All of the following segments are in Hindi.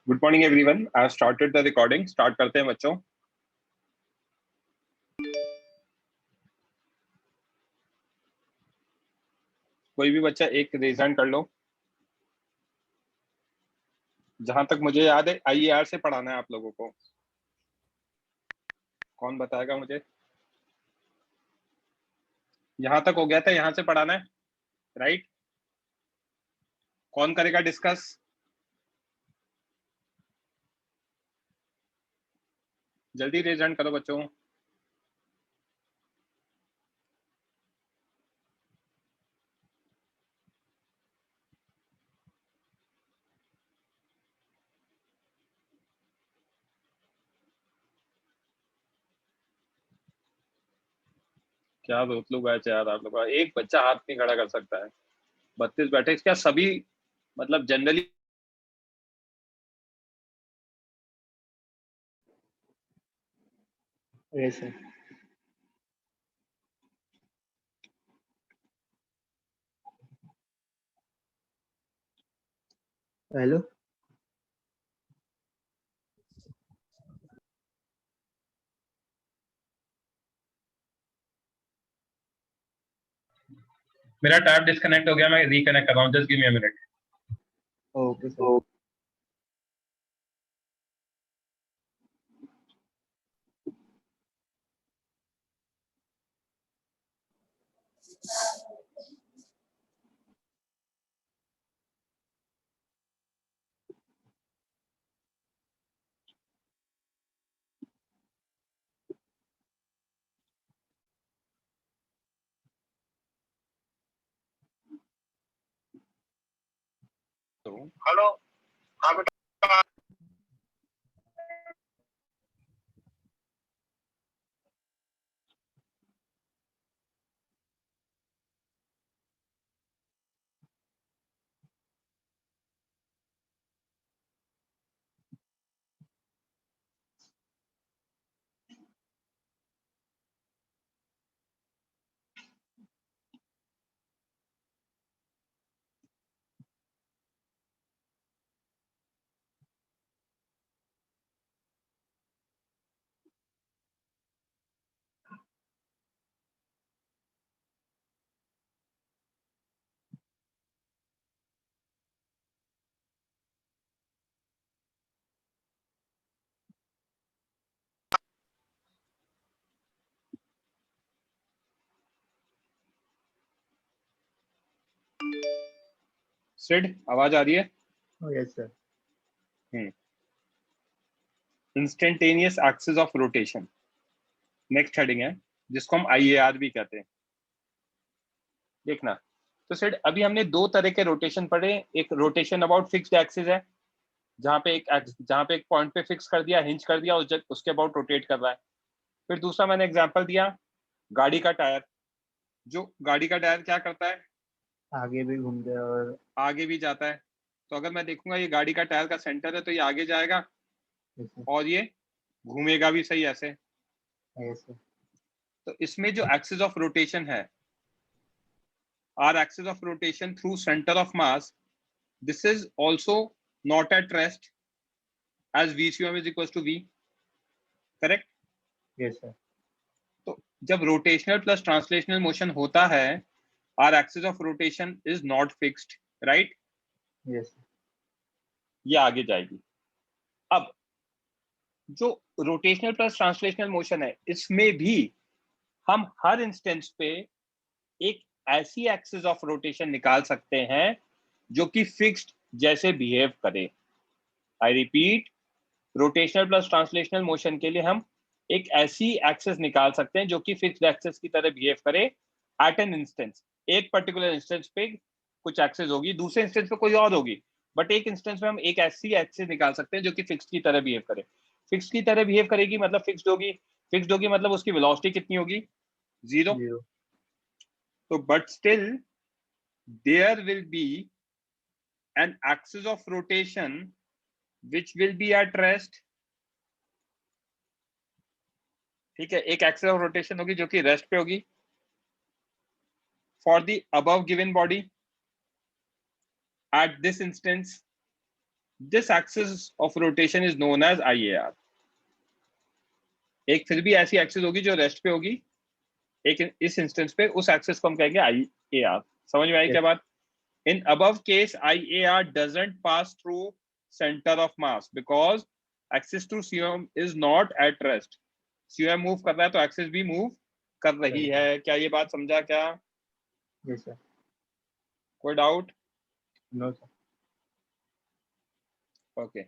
Good morning everyone. I started the recording. Start करते हैं बच्चों। कोई भी बच्चा एक रेज हैंड कर लो। जहां तक मुझे याद है आईएआर से पढ़ाना है आप लोगों को। कौन बताएगा मुझे? यहां तक हो गया था, यहां से पढ़ाना है, राइट? कौन करेगा डिस्कस? जल्दी रेज हैंड करो बच्चों। क्या दोस्त लोग बैच यार, आप लोग का एक बच्चा हाथ नहीं खड़ा कर सकता है। 32 बैठे, क्या सभी मतलब जनरली? Yes sir. हेलो। मेरा टैब डिस्कनेक्ट हो गया, मैं रिकनेक्ट कर रहा हूँ। Just give me a minute. Okay sir. Hello. हाँ बेटा। सिड, आवाज आ रही है? Yes sir. Instantaneous axis of rotation next heading है, जिसको हम आईएआर भी कहते हैं। देखना। तो सिड, अभी हमने दो तरह के रोटेशन पढ़े। एक रोटेशन अबाउट फिक्स्ड एक्सिस है, जहां पे एक पॉइंट पे फिक्स कर दिया, हिंज कर दिया, उसके अबाउट रोटेट कर रहा है। फिर दूसरा मैंने एग्जांपल दिया, गाड़ी का टायर। जो गाड़ी का टायर क्या करता है? आगे भी घूमते हैं और आगे भी जाता है। तो अगर मैं देखूंगा ये गाड़ी का टायर का सेंटर है, तो ये आगे जाएगा यस सर। और ये घूमेगा भी सही ऐसे। Yes sir. तो इसमें जो एक्सिस ऑफ रोटेशन है, our axis of rotation through centre of mass, this is also not at rest as VCM is equals to V, correct? Yes sir. तो जब रोटेशनल प्लस ट्रांसलेशनल मोशन होता है, our axis of rotation is not fixed, right? Yes sir. ये आगे जाएगी। अब जो रोटेशनल प्लस ट्रांसलेशनल मोशन है, इसमें भी हम हर इंस्टेंस पे एक ऐसी एक्सिस ऑफ रोटेशन निकाल सकते हैं जो कि फिक्स्ड जैसे बिहेव करे। I repeat, rotational plus translational motion के लिए हम एक ऐसी एक्सेस निकाल सकते हैं जो कि फिक्स्ड एक्सेस की तरह बिहेव करे एट एन इंस्टेंस। एक पर्टिकुलर इंस्टेंस पे कुछ एक्सेस होगी, दूसरे इंस्टेंस पे कोई और होगी, बट एक इंस्टेंस में हम एक ऐसी एक्सेस निकाल सकते हैं जो कि फिक्स्ड की तरह बिहेव करे। फिक्स्ड की तरह बिहेव करेगी मतलब फिक्स्ड होगी मतलब उसकी वेलोसिटी कितनी होगी? जीरो। 0। तो but still there will be an axis of rotation which will be at rest। ठीक है, एक एक्सिस ऑफ रोटेशन होगी जो कि रेस्ट पे होगी for the above given body at this instance, this axis of rotation is known as IAR। एक फिर भी ऐसी एक्सिस होगी जो रेस्ट पे होगी, एक इस इंस्टेंस पे उस एक्सिस को हम कहेंगे IAR। समझ में आई क्या बात? In above case, IAR doesn't pass through center of mass because axis to CM is not at rest. CM move कर रहा है तो axis भी move कर रही है। क्या ये बात समझा क्या? Yes sir. कोई डाउट? No sir. ओके,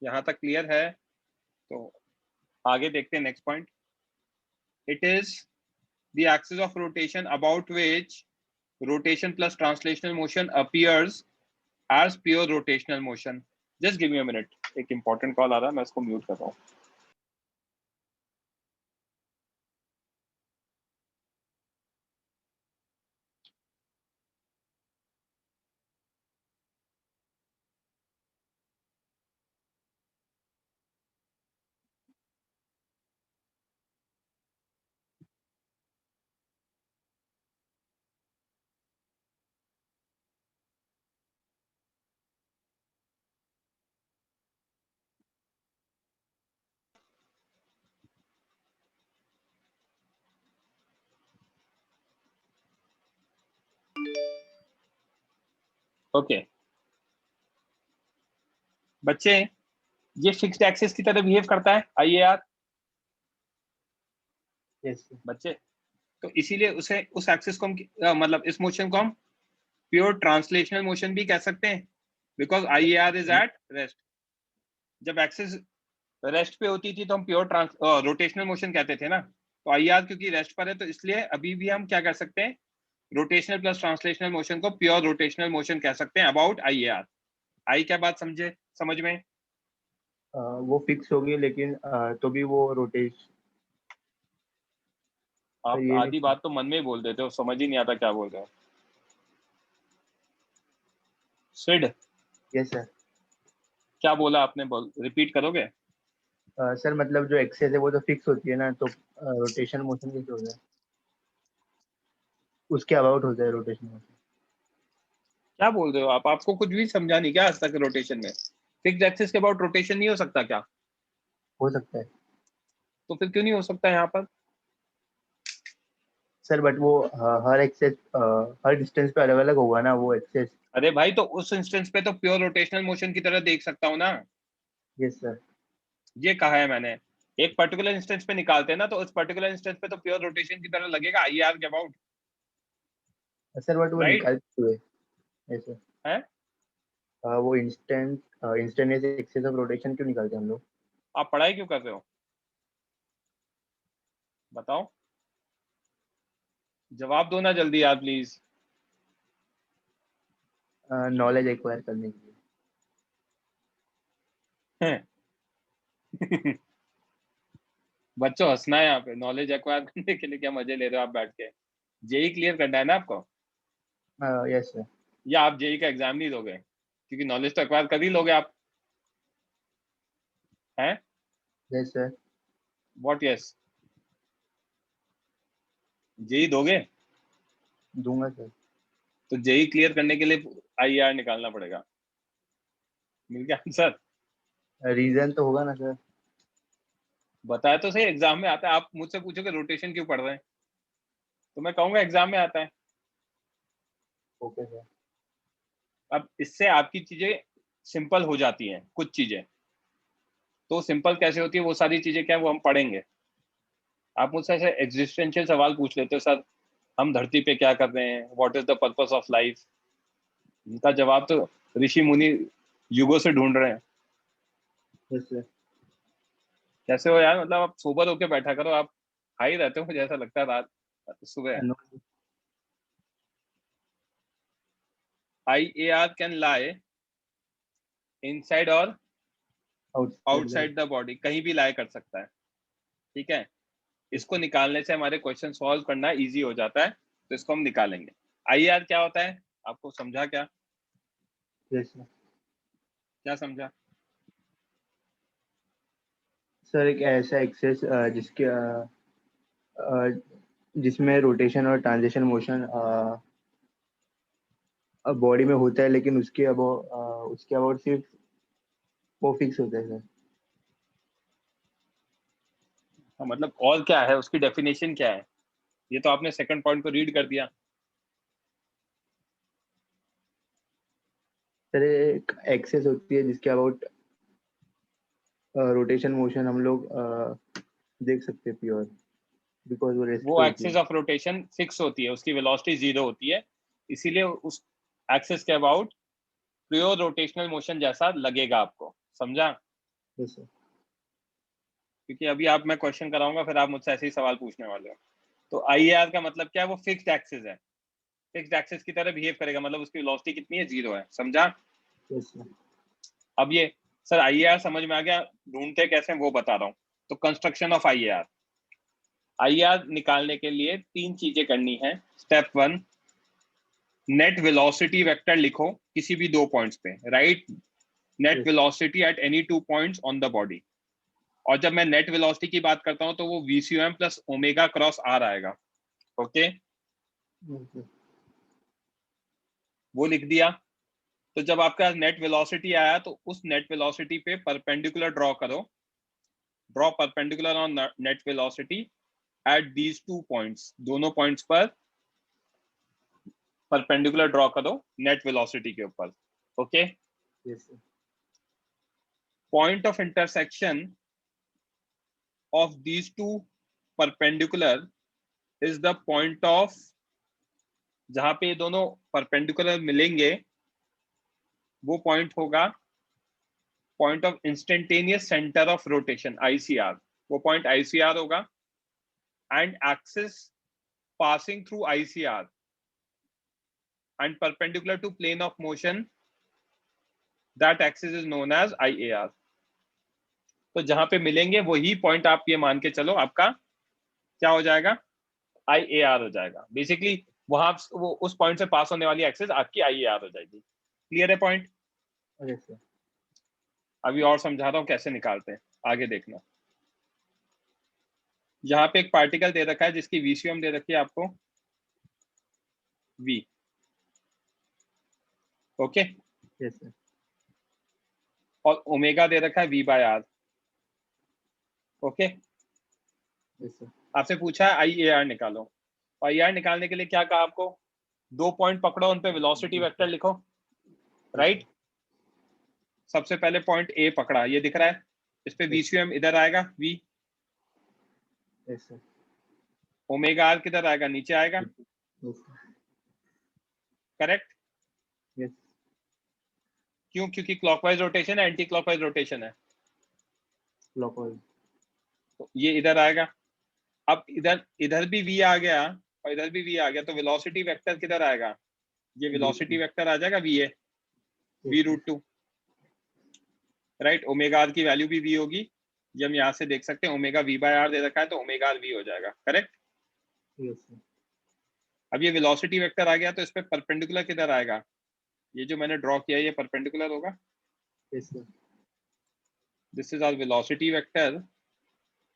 यहाँ तक क्लियर है? तो आगे देखते हैं next point. It is the axis of rotation about which rotation plus translational motion appears as pure rotational motion. Just give me a minute, एक important call आ रहा है, मैं इसको म्यूट कर रहा हूँ। ओके बच्चे, ये फिक्स्ड एक्सिस की तरह बिहेव करता है IAR। Yes sir. बच्चे, तो इसीलिए उसे उस एक्सिस को हम मतलब इस मोशन को हम प्योर ट्रांसलेशनल मोशन भी कह सकते हैं, because IAR is at rest. जब एक्सिस रेस्ट पे होती थी तो हम प्योर रोटेशनल मोशन कहते थे ना, तो IAR क्योंकि रेस्ट पर है तो इसलिए अभी भी हम क्या कर सकते हैं, रोटेशनल प्लस ट्रांसलेशनल मोशन को प्योर रोटेशनल मोशन कह सकते हैं अबाउट IAR। आई क्या बात समझे, समझ में? वो फिक्स होगी लेकिन तो भी वो रोटेशन आप ये आधी नहीं। बात तो मन में ही बोल देते हो, समझ ही नहीं आता क्या बोल रहे हो। Sid, Yes sir. क्या बोला आपने, बोल रिपीट करोगे? सर मतलब जो एक्सेस है वो तो फिक्स होती है ना, तो रोटेशन मोशन कैसे हो जाए, उसके अबाउट हो जाए रोटेशन मोशन। क्या बोल रहे हो आप? आपको कुछ भी समझा नहीं क्या आज तक रोटेशन में? फिक्स्ड एक्सिस के अबाउट रोटेशन नहीं हो सकता क्या? हो सकता है तो फिर क्यों नहीं हो सकता यहाँ पर? सर, बट वो हर एक्सेस हर डिस्टेंस पे अलग अलग होगा ना वो एक्सेस। अरे भाई, तो उस इंस्टेंस पे तो प्योर रोटेशनल मोशन की तरह देख सकता हूँ ना। Yes sir. ये कहा है मैंने। एक पर्टिकुलर इंस्टेंस पे निकालते हैं ना, तो उस पर्टिकुलर इंस्टेंस पे तो प्योर रोटेशन की तरह लगेगा IAR के अबाउट, सर बट वो राइट? निकालते हुए ऐसे है, वो इंस्टेंटेनियस एक्सेस ऑफ रोटेशन क्यों निकालते हैं हम लोग? आप पढ़ाई क्यों कर रहे हो बताओ? जवाब दो ना जल्दी यार प्लीज। नॉलेज एक्वायर करने के लिए। बच्चों, हंसना है यहाँ पे। नॉलेज एक्वायर करने के लिए क्या मजे ले रहे हो आप बैठ के? जेई क्लियर करना है ना आपको, यस सर। या आप जेई का एग्जाम नहीं दोगे? क्योंकि नॉलेज तो एक्वायर कर ही लोगे आप, हैं? Yes sir. What yes? JEE दोगे? दूंगा सर। तो जेई क्लियर करने के लिए IAR निकालना पड़ेगा। मिल गया आंसर? रीजन तो होगा ना सर। बताया तो सही, एग्जाम में आता है। आप मुझसे पूछोगे रोटेशन क्यों पढ़ रहे हैं, तो मैं कहूंगा एग्जाम में आता है। Okay sir. अब इससे आपकी चीजें सिंपल हो जाती हैं, कुछ चीजें। तो सिंपल कैसे होती है वो सारी चीजें क्या है वो हम पढ़ेंगे। आप मुझसे ऐसे एग्जिस्टेंशियल सवाल पूछ लेते हो, सर हम धरती पे क्या कर रहे हैं, what is the purpose of life, उनका जवाब तो ऋषि मुनि युगों से ढूंढ रहे हैं। Yes sir. कैसे हो यार, मतलब आप सोबर होके बैठा करो। आप हाई रहते हो, मुझे ऐसा लगता है रात सुबह। No. IAR can lie inside और आउटसाइड। आउटसाइड द बॉडी, कहीं भी लाई कर सकता है। ठीक है, इसको निकालने से हमारे क्वेश्चन सॉल्व करना इजी हो जाता है, तो इसको हम निकालेंगे। IAR क्या होता है, आपको समझा क्या? Yes sir. क्या समझा? सर एक ऐसा एक्सेस जिसके जिसमें रोटेशन और ट्रांजिशन मोशन बॉडी में होता है, लेकिन उसके अब उसके अबाउट सिर्फ वो फिक्स होते हैं सर। मतलब और क्या है, उसकी डेफिनेशन क्या है? ये तो आपने सेकंड पॉइंट को रीड कर दिया। सर एक एक्सेस होती है जिसके अबाउट रोटेशन मोशन हम लोग देख सकते हैं प्योर, बिकॉज वो रेस्ट पे वो होती एक्सिस है। ऑफ रोटेशन फिक्स होती है, उसकी वेलोसिटी जीरो होती है, इसीलिए उस एक्सिस के अबाउट प्योर रोटेशनल मोशन जैसा लगेगा आपको। समझा? Yes sir. क्योंकि अभी आप, मैं क्वेश्चन कराऊंगा फिर आप मुझसे ऐसे ही सवाल पूछने वाले हो। तो आई का मतलब क्या है? वो फिक्स्ड एक्सिस है, फिक्स्ड एक्सिस की तरह बिहेव करेगा, मतलब उसकी वेलोसिटी कितनी है? जीरो है। समझा? Yes sir. अब ये सर आई समझ में आ गया, ढूंढते कैसे वो बता रहा हूँ। तो कंस्ट्रक्शन ऑफ आई निकालने के लिए 3 चीजें करनी है। स्टेप 1, नेट वेलोसिटी वेक्टर लिखो किसी भी 2 पॉइंट्स पे। Right net yes. Velocity at any 2 points on the body. और जब मैं नेट वेलोसिटी की बात करता हूं तो वो VCUM plus omega cross r आएगा। ओके, वो लिख दिया। तो जब आपका नेट वेलोसिटी आया तो उस नेट वेलोसिटी पे परपेंडिकुलर ड्रॉ करो। Draw perpendicular on net velocity at these 2 points. दोनों पॉइंट्स पर परपेंडिकुलर ड्रॉ करो नेट वेलोसिटी के ऊपर। Okay, yes sir. Point of intersection of these two perpendicular is the point of, जहां पे ये दोनों परपेंडिकुलर मिलेंगे वो पॉइंट होगा point of instantaneous centre of rotation, ICR। वो पॉइंट ICR होगा and axis passing through ICR and perpendicular to plane of motion, that axis is known as IAR। तो जहां पे मिलेंगे वही पॉइंट आप ये मान के चलो आपका क्या हो जाएगा? IAR हो जाएगा। बेसिकली वहां वो उस पॉइंट से पास होने वाली एक्सिस आपकी IAR हो जाएगी। क्लियर है पॉइंट? Yes sir. अभी और समझा रहा हूं कैसे निकालते हैं, आगे देखना। यहाँ पे एक पार्टिकल दे रखा है जिसकी VCUM दे रखी है आपको V। Okay, yes sir. और ओमेगा दे रखा है V/R। Okay, yes sir. आपसे पूछा है IAR निकालो। IAR निकालने के लिए क्या कहा आपको? 2 पॉइंट पकड़ो, उन पे वेलोसिटी वेक्टर लिखो। राइट, सबसे पहले पॉइंट A पकड़ा, ये दिख रहा है, इस पे VCUM इधर आएगा V। Yes sir. Omega R किधर आएगा? नीचे आएगा। करेक्ट? यस। क्यों? क्योंकि क्लॉकवाइज रोटेशन है, एंटी क्लॉकवाइज रोटेशन है, क्लॉकवाइज। तो ये इधर आएगा। अब इधर इधर भी V आ गया और इधर भी V आ गया, तो वेलोसिटी वेक्टर किधर आएगा? ये वेलोसिटी वेक्टर आ जाएगा VA, V√2। Right, omega r की वैल्यू भी V होगी, ये हम यहाँ से देख सकते हैं। ओमेगा V/R दे रखा है तो ओमेगा R V हो जाएगा। करेक्ट? Yes sir. अब ये वेलोसिटी वेक्टर आ गया तो इस पे परपेंडिकुलर किधर आएगा? ये जो मैंने ड्रॉ किया है ये परपेंडिकुलर होगा। Yes sir. This is our velocity vector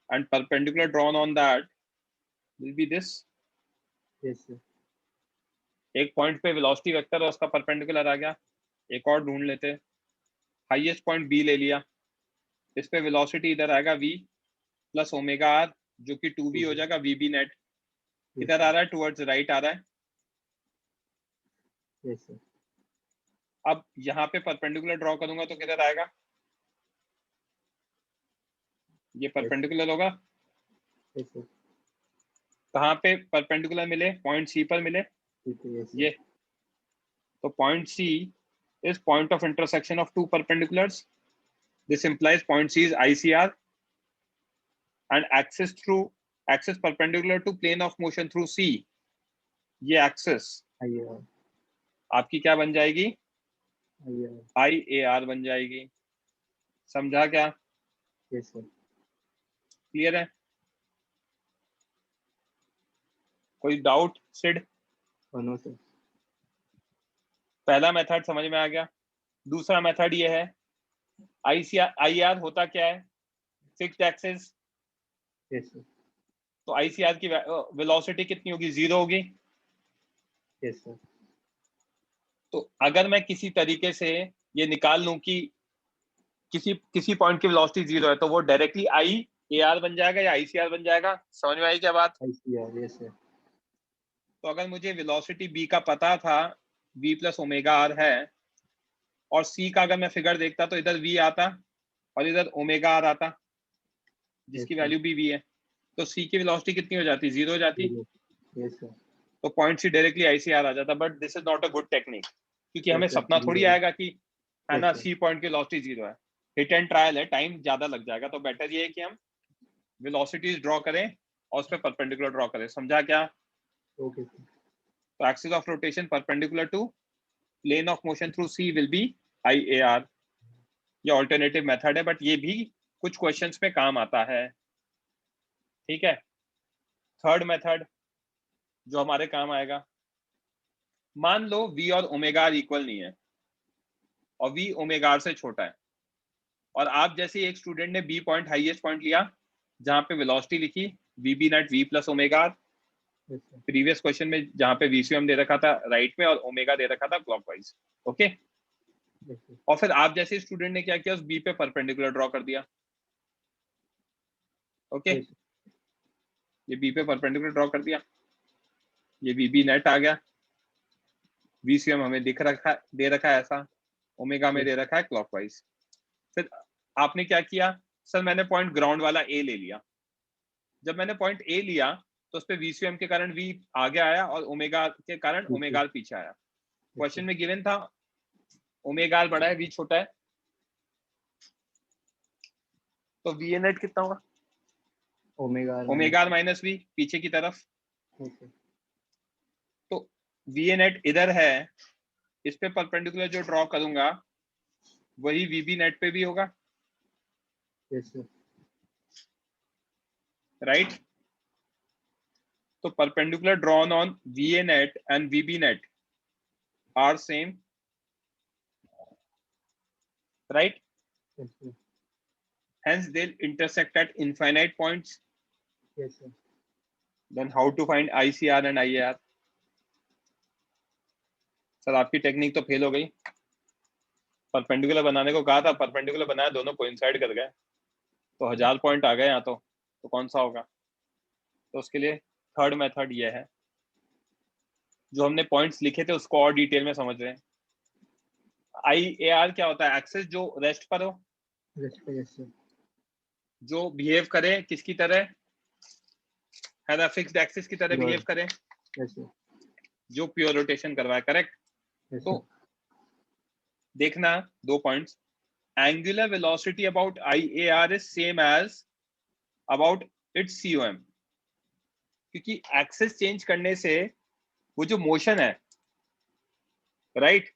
and perpendicular drawn on that will be this. Yes sir. एक पॉइंट पे वेलोसिटी वेक्टर और उसका परपेंडिकुलर आ गया। एक और ढूंढ लेते हैं। हाईएस्ट पॉइंट B ले लिया, इस पे वेलोसिटी इधर आएगा V प्लस ओमेगा R जो कि 2V हो जाएगा। VB नेट किधर आ रहा है? टुवर्ड्स राइट आ रहा है। Yes sir. अब यहाँ पे परपेंडिकुलर ड्रॉ करूंगा तो किधर आएगा? ये परपेंडिकुलर होगा। Yes sir. कहाँ पे परपेंडिकुलर मिले? पॉइंट C पर मिले। यस ये सर। तो point C is point of intersection of two perpendiculars. This implies point C is ICR and axis perpendicular to plane of motion through C। ये एक्सिस IAR। आपकी क्या बन जाएगी? IAR। IAR बन जाएगी। समझा क्या? Yes sir. क्लियर है? कोई डाउट सिड? No sir. पहला मेथड समझ में आ गया। दूसरा मेथड ये है, ICR होता क्या है? Fixed axis. Yes sir. तो ICR की वेलोसिटी कितनी होगी? 0 होगी। Yes sir. तो अगर मैं किसी तरीके से ये निकाल लूं कि किसी पॉइंट की वेलोसिटी 0 है, तो वो डायरेक्टली आई ए आर बन जाएगा या ICR बन जाएगा। समझ में आई क्या बात? ICR, yes sir. तो अगर मुझे वेलोसिटी b का पता था, v प्लस ओमेगा आर है, और c का अगर मैं फिगर देखता तो इधर v आता और इधर ओमेगा आर आता, जिसकी वैल्यू भी v है, तो c की वेलोसिटी कितनी हो जाती? 0 हो जाती। Yes sir. तो पॉइंट सी डायरेक्टली ICR आ जाता। But this is not a good technique, क्योंकि हमें यस सर, सपना थोड़ी आएगा कि है ना यस सर। सी पॉइंट की वेलोसिटी 0 है। हिट एंड ट्रायल है, टाइम ज्यादा लग जाएगा। तो बेटर ये है कि हम वेलोसिटीज ड्रॉ करें और उस पर परपेंडिकुलर ड्रॉ करें। समझा क्या? Okay sir. तो axis of rotation perpendicular to plane of motion through C will be IAR। ये ऑल्टरनेटिव मेथड है, बट ये भी कुछ क्वेश्चंस में काम आता है। ठीक है। थर्ड मेथड जो हमारे काम आएगा, मान लो v और ओमेगा आर इक्वल नहीं है और v ओमेगा आर से छोटा है, और आप जैसे एक स्टूडेंट ने b पॉइंट हाईएस्ट पॉइंट लिया जहां पे वेलोसिटी लिखी vb net v plus omega r, previous question में जहां पे VCM दे रखा था राइट में और ओमेगा दे रखा था क्लॉकवाइज। ओके। और फिर आप जैसे स्टूडेंट ने क्या किया, उस b पे परपेंडिकुलर ड्रॉ कर दिया। ओके। ये b पे परपेंडिकुलर ड्रॉ कर दिया, ये vb नेट आ गया, VCM हमें दे रखा है ऐसा, ओमेगा में दे रखा है क्लॉकवाइज। फिर आपने क्या किया, सर मैंने पॉइंट ग्राउंड वाला ए ले लिया। जब मैंने पॉइंट ए लिया तो उस पर VCM के कारण v आगे आया और ओमेगा के कारण ओमेगा पीछे आया। क्वेश्चन में गिवन था ओमेगा बड़ा है v छोटा है, तो वी नेट कितना होगा? ओमेगा माइनस v पीछे की तरफ। तो वी नेट इधर है, इस पे परपेंडिकुलर जो ड्रॉ करूंगा वही VB नेट पे भी होगा। राइट। तो perpendicular drawn on VA net and VB net are same, right? Hence they'll intersect at infinite points. Yes, sir. Then how to find ICR and IAR? Sir आपकी टेक्निक तो फेल हो गई। परपेंडिकुलर बनाने को कहा था, परपेंडिकुलर बनाया, दोनों कोइंसाइड कर गए, तो 1000 पॉइंट आ गए यहाँ। तो कौन सा होगा? तो उसके लिए थर्ड मेथड ये है, जो हमने पॉइंट्स लिखे थे उसको और डिटेल में समझ रहे हैं। IAR क्या होता है? एक्सेस जो रेस्ट पर हो, जो बिहेव करे किसकी तरह है ना, फिक्स्ड एक्सिस की तरह बिहेव करे, जो प्योर रोटेशन करवाए। करेक्ट। तो देखना दो points, angular velocity about IAR is same as about its COM, क्योंकि एक्सिस चेंज करने से वो जो मोशन है, राइट,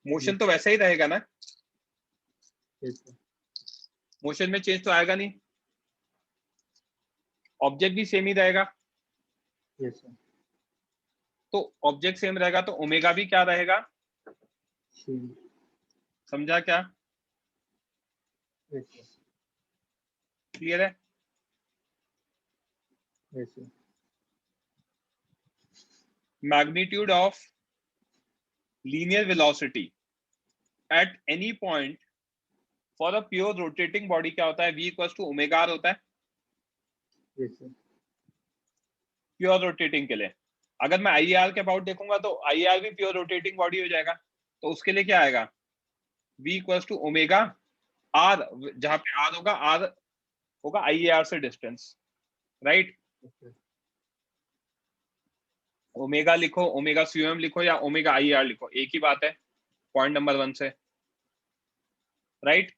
मोशन तो वैसा ही रहेगा ना, मोशन में चेंज तो आएगा नहीं, ऑब्जेक्ट भी सेम ही रहेगा। तो ऑब्जेक्ट सेम रहेगा तो ओमेगा भी क्या रहेगा? समझा क्या? क्लियर है? Magnitude of linear velocity at any point for a pure rotating body क्या होता है? V equals to omega r होता है प्योर रोटेटिंग के लिए। अगर मैं IAR के अबाउट देखूंगा तो IAR भी प्योर रोटेटिंग बॉडी हो जाएगा, तो उसके लिए क्या आएगा? V equals to omega r, जहां पे आर होगा IAR से डिस्टेंस, राइट। ओमेगा लिखो, ओमेगा COM लिखो या ओमेगा IAR लिखो, एक ही बात है पॉइंट नंबर 1 से, राइट।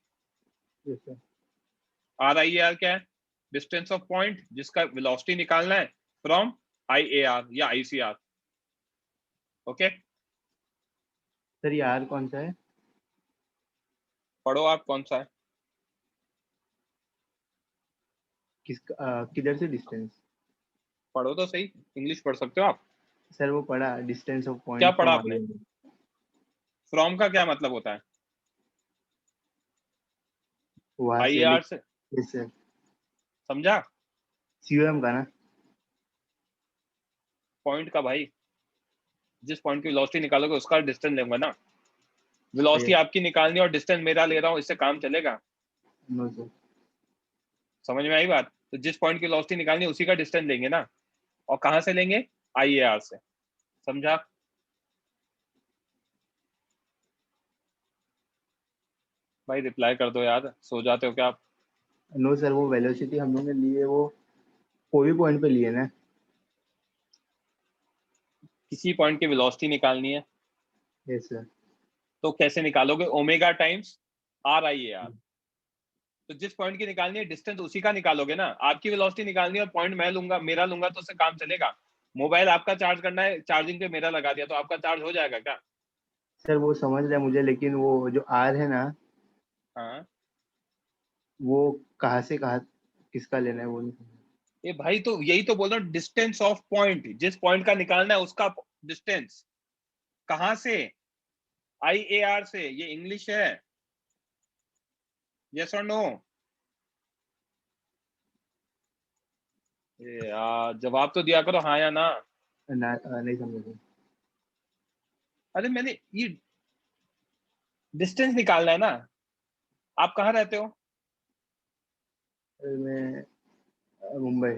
RIAR क्या है? डिस्टेंस ऑफ पॉइंट जिसका वेलोसिटी निकालना है फ्रॉम IAR या ICR। ओके। सर ये आर कौन सा है? पढ़ो आप कौन सा है। किधर से डिस्टेंस? पढ़ो तो सही, इंग्लिश पढ़ सकते हो आप। सर वो पढ़ा, डिस्टेंस ऑफ पॉइंट क्या पढ़ा फ्रॉम आपने? IAR। फ्रॉम का क्या मतलब होता है? वहां से IAR से। सर समझा? COM का ना? पॉइंट का भाई, जिस पॉइंट की वेलोसिटी निकालोगे उसका डिस्टेंस लेंगे ना। वेलोसिटी आपकी निकालनी और डिस्टेंस मेरा ले रहा हूँ, इससे काम चलेगा? No sir. समझ में आई बात? तो जिस पॉइंट की वेलोसिटी निकालनी है उसी का डिस्टेंस लेंगे ना, और कहां से लेंगे? IAR से। समझा? भाई रिप्लाई कर दो यार, सो जाते हो क्या आप? नो सर, वो वेलोसिटी हम लोगों ने ली है, वो कोई भी पॉइंट पे लिए ना। किसी पॉइंट की वेलोसिटी निकालनी है यस सर। तो कैसे निकालोगे? Omega times RIAR। तो जिस पॉइंट की निकालनी है डिस्टेंस उसी का निकालोगे ना। आपकी वेलोसिटी निकालनी है और पॉइंट मैं लूंगा, मेरा लूंगा, तो उससे काम चलेगा? मोबाइल आपका चार्ज करना है, चार्जिंग पे मेरा लगा दिया तो आपका चार्ज हो जाएगा क्या? सर वो समझ रहे हैं मुझे, लेकिन वो जो आर है ना, हाँ। वो कहाँ से कहाँ किसका लेना है वो नहीं समझ। ये भाई तो यही तो बोल रहा हूँ, डिस्टेंस ऑफ पॉइंट, जिस पॉइंट का निकालना है उसका डिस्टेंस। कहां से? IAR से। ये इंग्लिश है? यस और नो? यार जवाब तो दिया करो, हाँ या ना। नहीं समझ रहे। अरे मैंने ये डिस्टेंस निकालना है ना। आप कहाँ रहते हो? सर मैं मुंबई।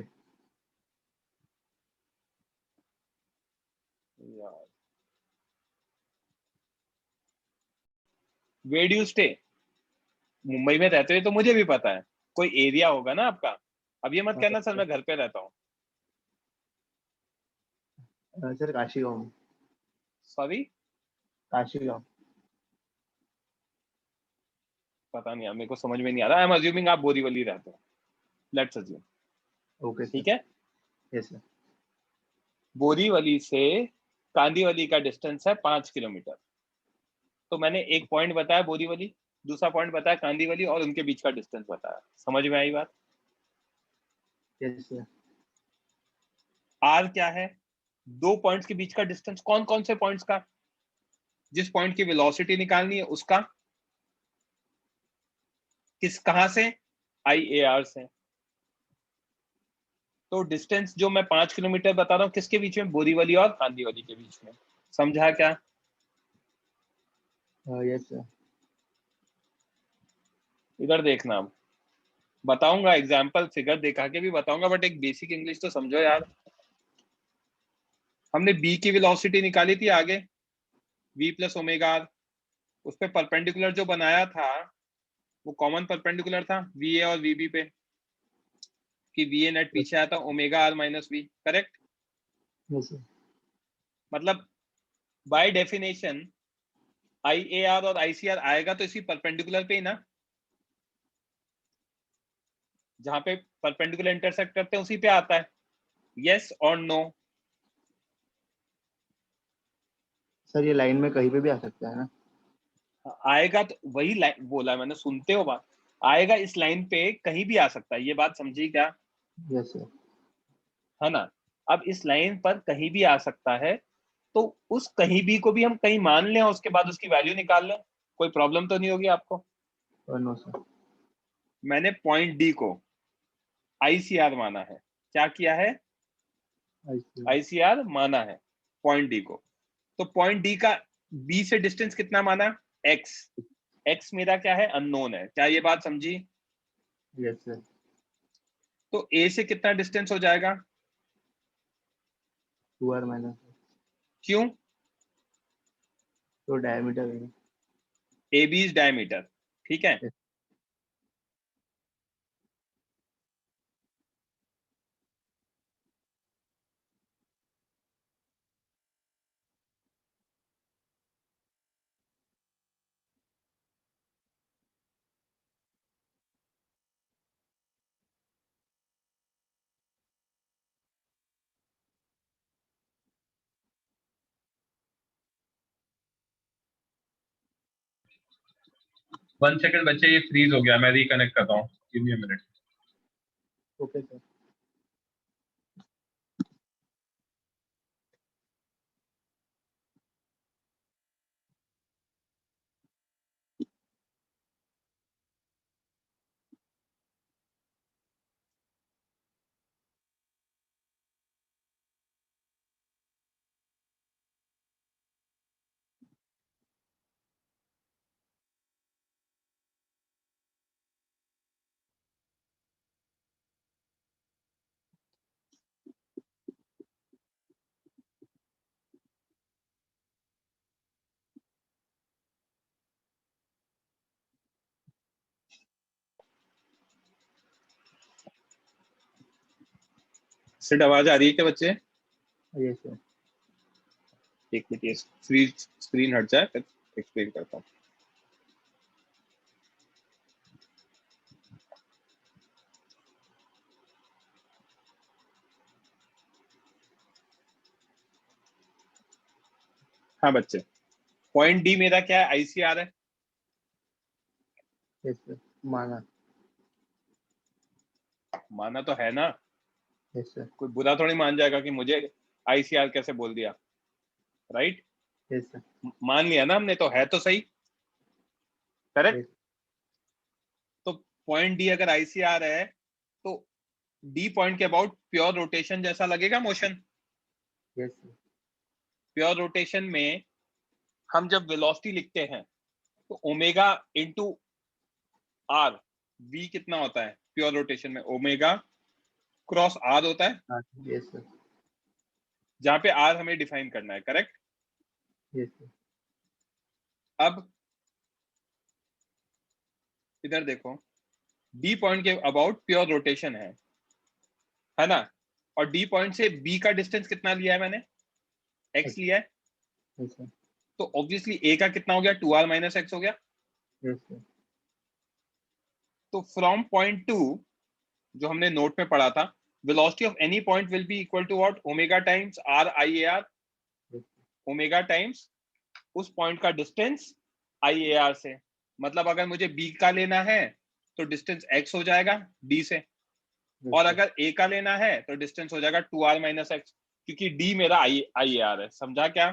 यार where do you stay? Mumbai में रहते हो तो मुझे भी पता है, कोई एरिया होगा ना आपका। अब ये मत कहना सर मैं घर पे रहता हूँ। सर काशी गाँव में। सॉरी? काशी गाँव। पता नहीं यार, मेरे को समझ में नहीं आ रहा। आई एम अज्यूमिंग आप बोरीवली रहते हो। Let's assume. Okay sir. ठीक है। Yes sir. बोरीवली से कांदीवली का डिस्टेंस है 5 किलोमीटर। तो मैंने एक पॉइंट बताया बोरीवली, दूसरा पॉइंट बताया कांदीवली, और उनके बीच का डिस्टेंस बताया। समझ में आई बात? Yes sir. आर क्या है? दो पॉइंट्स के बीच का डिस्टेंस। कौन कौन से पॉइंट्स का? जिस पॉइंट की वेलोसिटी निकालनी है उसका। किस कहां से? IAR से। तो डिस्टेंस जो मैं 5 किलोमीटर बता रहा हूँ किसके बीच में? बोरीवली और कांदीवली के बीच में। समझा क्या? Yes sir. इधर देखना, अब बताऊंगा एग्जाम्पल, फिगर दिखा के भी बताऊंगा, बट एक बेसिक इंग्लिश तो समझो यार। हमने बी की वेलोसिटी निकाली थी आगे, V प्लस ओमेगा आर। उस पर परपेंडिकुलर जो बनाया था वो कॉमन परपेंडिकुलर था VA और VB पे, कि VA नेट पीछे आया था omega are minus V। Correct? Yes sir. मतलब बाय डेफिनेशन IAR और ICR आएगा तो इसी परपेंडिकुलर पे ही ना, जहां पे परपेंडिकुलर इंटरसेक्ट करते हैं उसी पे आता है। यस और नो? सर ये लाइन में कहीं पे भी आ सकता है ना? आएगा तो वही लाइन बोला मैंने, सुनते हो बात? आएगा इस लाइन पे कहीं भी आ सकता है, ये बात समझी क्या? Yes sir. है ना? अब इस लाइन पर कहीं भी आ सकता है, तो उस कहीं भी को भी हम कहीं मान लें और उसके बाद उसकी वैल्यू निकाल लें, कोई प्रॉब्लम तो नहीं होगी आपको? No sir. मैंने पॉइंट डी को ICR माना है। क्या किया है? ICR माना है पॉइंट डी को। तो पॉइंट डी का बी से डिस्टेंस कितना माना? एक्स। एक्स मेरा क्या है? अननोन है। क्या ये बात समझी? Yes sir. तो ए से कितना डिस्टेंस हो जाएगा? 2r minus. क्यों? तो डायमीटर है। A B is diameter. ठीक है। Yes. 1 सेकंड बच्चे, ये फ्रीज हो गया, मैं रिकनेक्ट कर रहा हूँ। Give me a minute. Okay sir. सिर्फ आवाज आ रही है क्या बच्चे? Yes sir. एक मिनट, ये स्क्रीन हट जाए फिर एक्सप्लेन करता हूँ। हाँ बच्चे, पॉइंट डी मेरा क्या है? आईसीआर है। Yes sir. माना। माना तो है ना, यस सर। कोई बुरा थोड़ी मान जाएगा कि मुझे आईसीआर कैसे बोल दिया, राइट? Yes sir. मान लिया ना हमने, तो है तो सही, करेक्ट? यस। तो पॉइंट डी अगर आईसीआर है तो डी पॉइंट के अबाउट प्योर रोटेशन जैसा लगेगा motion. Yes sir. Pure rotation में हम जब वेलोसिटी लिखते हैं तो ओमेगा इंटू आर, वी कितना होता है प्योर रोटेशन में? ओमेगा क्रॉस आर होता है, हाँ यस सर। जहां पे आर हमें डिफाइन करना है, करेक्ट? Yes sir. अब इधर देखो, डी पॉइंट के अबाउट प्योर रोटेशन है ना? और डी पॉइंट से बी का डिस्टेंस कितना लिया है मैंने? एक्स लिया है। Yes sir. तो ऑब्वियसली ए का कितना हो गया? 2r माइनस एक्स हो गया। Yes sir. तो फ्रॉम पॉइंट टू, जो हमने नोट में पढ़ा था, velocity of any point will be equal to what? Omega times are I A r. Omega times उस पॉइंट का डिस्टेंस आई ए आर से। मतलब अगर मुझे बी का लेना है तो डिस्टेंस एक्स हो जाएगा डी से, और अगर ए का लेना है तो डिस्टेंस हो जाएगा 2r माइनस एक्स, क्योंकि डी मेरा आई ए आर है। समझा क्या?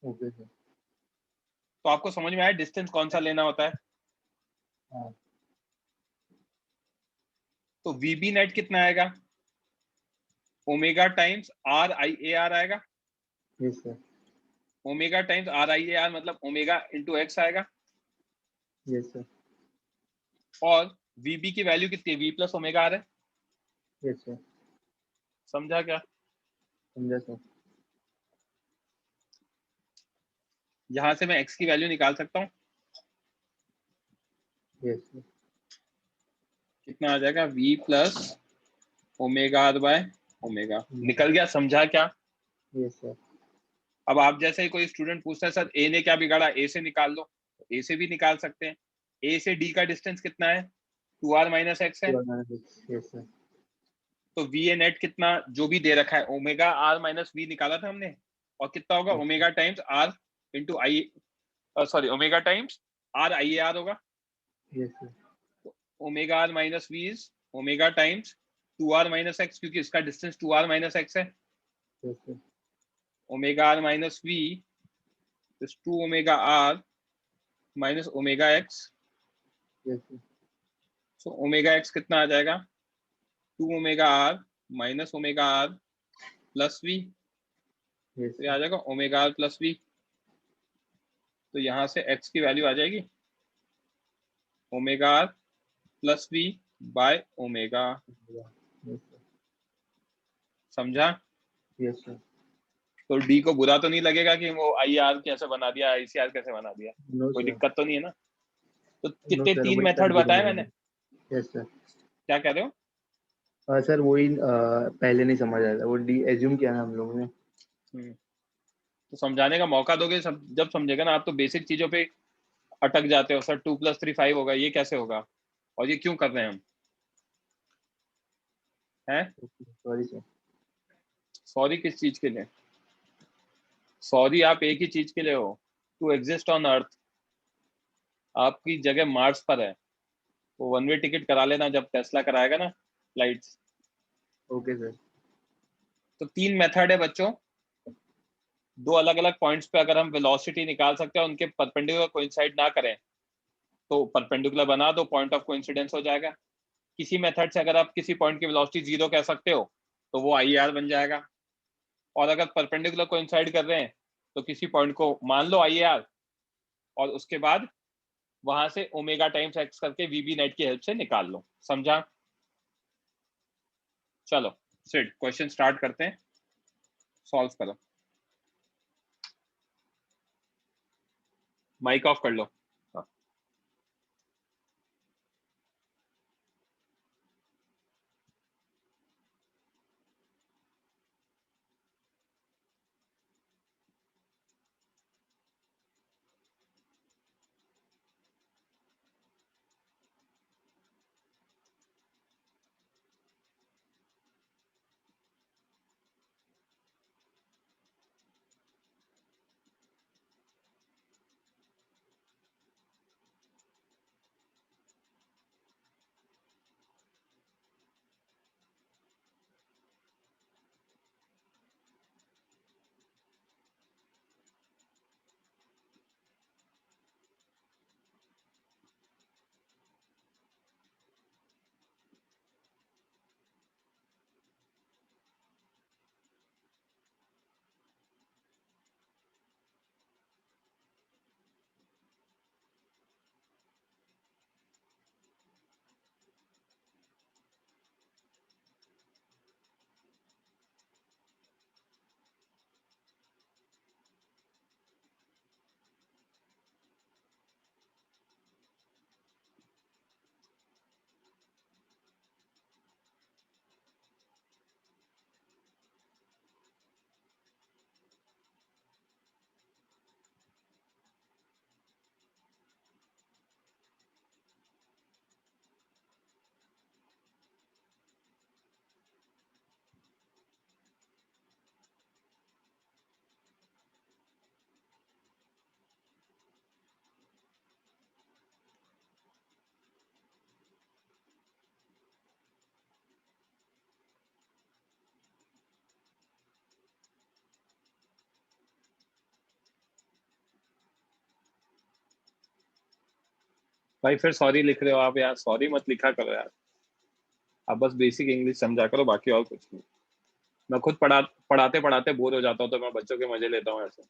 Okay sir. तो आपको समझ में आया डिस्टेंस कौन सा लेना होता है? हाँ। तो वीबी नेट कितना आएगा? Omega times are I A R आएगा। Yes sir. Omega times are I A R मतलब ओमेगा इंटू एक्स आएगा। Yes sir. और वीबी की वैल्यू कितनी है? वी प्लस ओमेगा आर है। Yes sir. समझा क्या? समझा सर। यहां से मैं एक्स की वैल्यू निकाल सकता हूँ। Yes sir. कितना आ जाएगा? V plus omega r by omega. निकल गया? समझा क्या? Yes sir. अब आप जैसे ही कोई स्टूडेंट पूछता है सर ए ने क्या बिगाड़ा, ए से निकाल लो, ए से भी निकाल सकते हैं। ए से डी का डिस्टेंस कितना है? 2r माइनस एक्स है। Yes sir. तो वी ए नेट कितना जो भी दे रखा है, ओमेगा आर माइनस वी निकाला था हमने, और कितना होगा? Omega times R into I, sorry omega times are I A R होगा। Yes sir. Omega are minus V is omega times 2r minus X, क्योंकि इसका डिस्टेंस 2r माइनस एक्स है। Yes sir. Omega are minus V is 2 omega are minus omega X. Yes sir. So omega X कितना आ जाएगा? 2 omega are minus omega R plus V. Yes तो ये सर। आ जाएगा ओमेगा आर प्लस वी। तो यहाँ से एक्स की वैल्यू आ जाएगी omega R plus V by omega. Yes sir. समझा? Yes sir. तो डी को बुरा तो नहीं लगेगा कि वो आई आर कैसे बना दिया, आईसीआर कैसे बना दिया? नो कोई सर। दिक्कत तो नहीं है ना? तो नो कितने सर, 3 वही मेथड कंफ्यूजन बताए हो मैंने? गया। Yes sir. क्या कह रहे हो? सर वही पहले नहीं समझ आया था, वो डी एज्यूम किया ना हम लोगों ने। तो समझाने का मौका दोगे, जब समझेगा ना। आप तो बेसिक चीजों पे अटक जाते हो, सर 2 + 3 5 होगा, ये कैसे होगा, और ये क्यों कर रहे हैं हम? हैं? Sorry sir. सॉरी किस चीज के लिए? सॉरी आप एक ही चीज के लिए हो, टू एग्जिस्ट ऑन अर्थ। आपकी जगह मार्स पर है। वो 1 वे टिकट करा लेना जब टेस्ला कराएगा ना फ्लाइट्स। Okay sir. तो 3 मेथड है बच्चों। 2 अलग अलग पॉइंट्स पे अगर हम वेलोसिटी निकाल सकते हैं, उनके परपेंडिकुलर कोइंसाइड ना करें तो परपेंडिकुलर बना दो, पॉइंट ऑफ कोइंसिडेंस हो जाएगा। किसी मेथड से अगर आप किसी पॉइंट की वेलोसिटी 0 कह सकते हो तो वो आई आर बन जाएगा। और अगर परपेंडिकुलर कोइंसाइड कर रहे हैं तो किसी पॉइंट को मान लो आई आर, और उसके बाद वहां से ओमेगा टाइम्स एक्स करके वीबी नेट की हेल्प से निकाल लो। समझा? चलो सिड क्वेश्चन स्टार्ट करते हैं, सॉल्व करो। माइक ऑफ कर लो। भाई फिर सॉरी लिख रहे हो आप यार, सॉरी मत लिखा करो यार। आप बस बेसिक इंग्लिश समझा करो, बाकी और कुछ नहीं। मैं खुद पढ़ाते पढ़ाते बोर हो जाता हूँ, तो मैं बच्चों के मजे लेता हूँ ऐसे।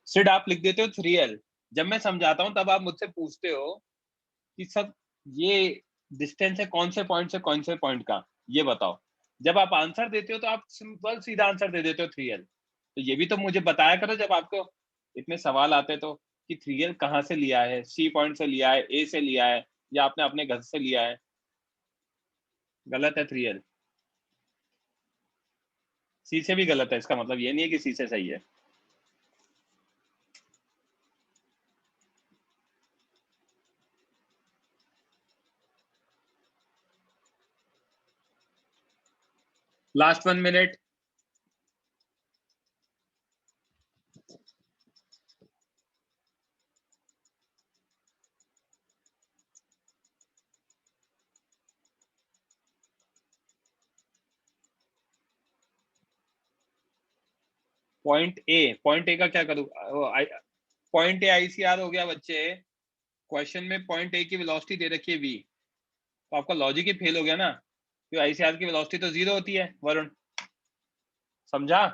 सिड आप लिख देते हो 3L। जब मैं समझाता हूँ तब आप मुझसे पूछते हो कि सर ये डिस्टेंस है कौन से पॉइंट से कौन से पॉइंट का, ये बताओ। जब आप आंसर देते हो तो आप सिंपल सीधा आंसर दे देते हो 3L। तो ये भी तो मुझे बताया करो जब आपको इतने सवाल आते तो, कि 3L कहाँ से लिया है, सी पॉइंट से लिया है, ए से लिया है, या आपने अपने घर से लिया है। गलत है 3L। सी से भी गलत है, इसका मतलब ये नहीं है कि सी से सही है। Last 1 minute. पॉइंट ए का क्या करूँ? पॉइंट ए आईसीआर हो गया बच्चे। क्वेश्चन में पॉइंट ए की वेलोसिटी दे रखी है वी, तो आपका लॉजिक ही फेल हो गया ना, क्योंकि आईसीआर की वेलोसिटी तो 0 होती है वरुण। समझा?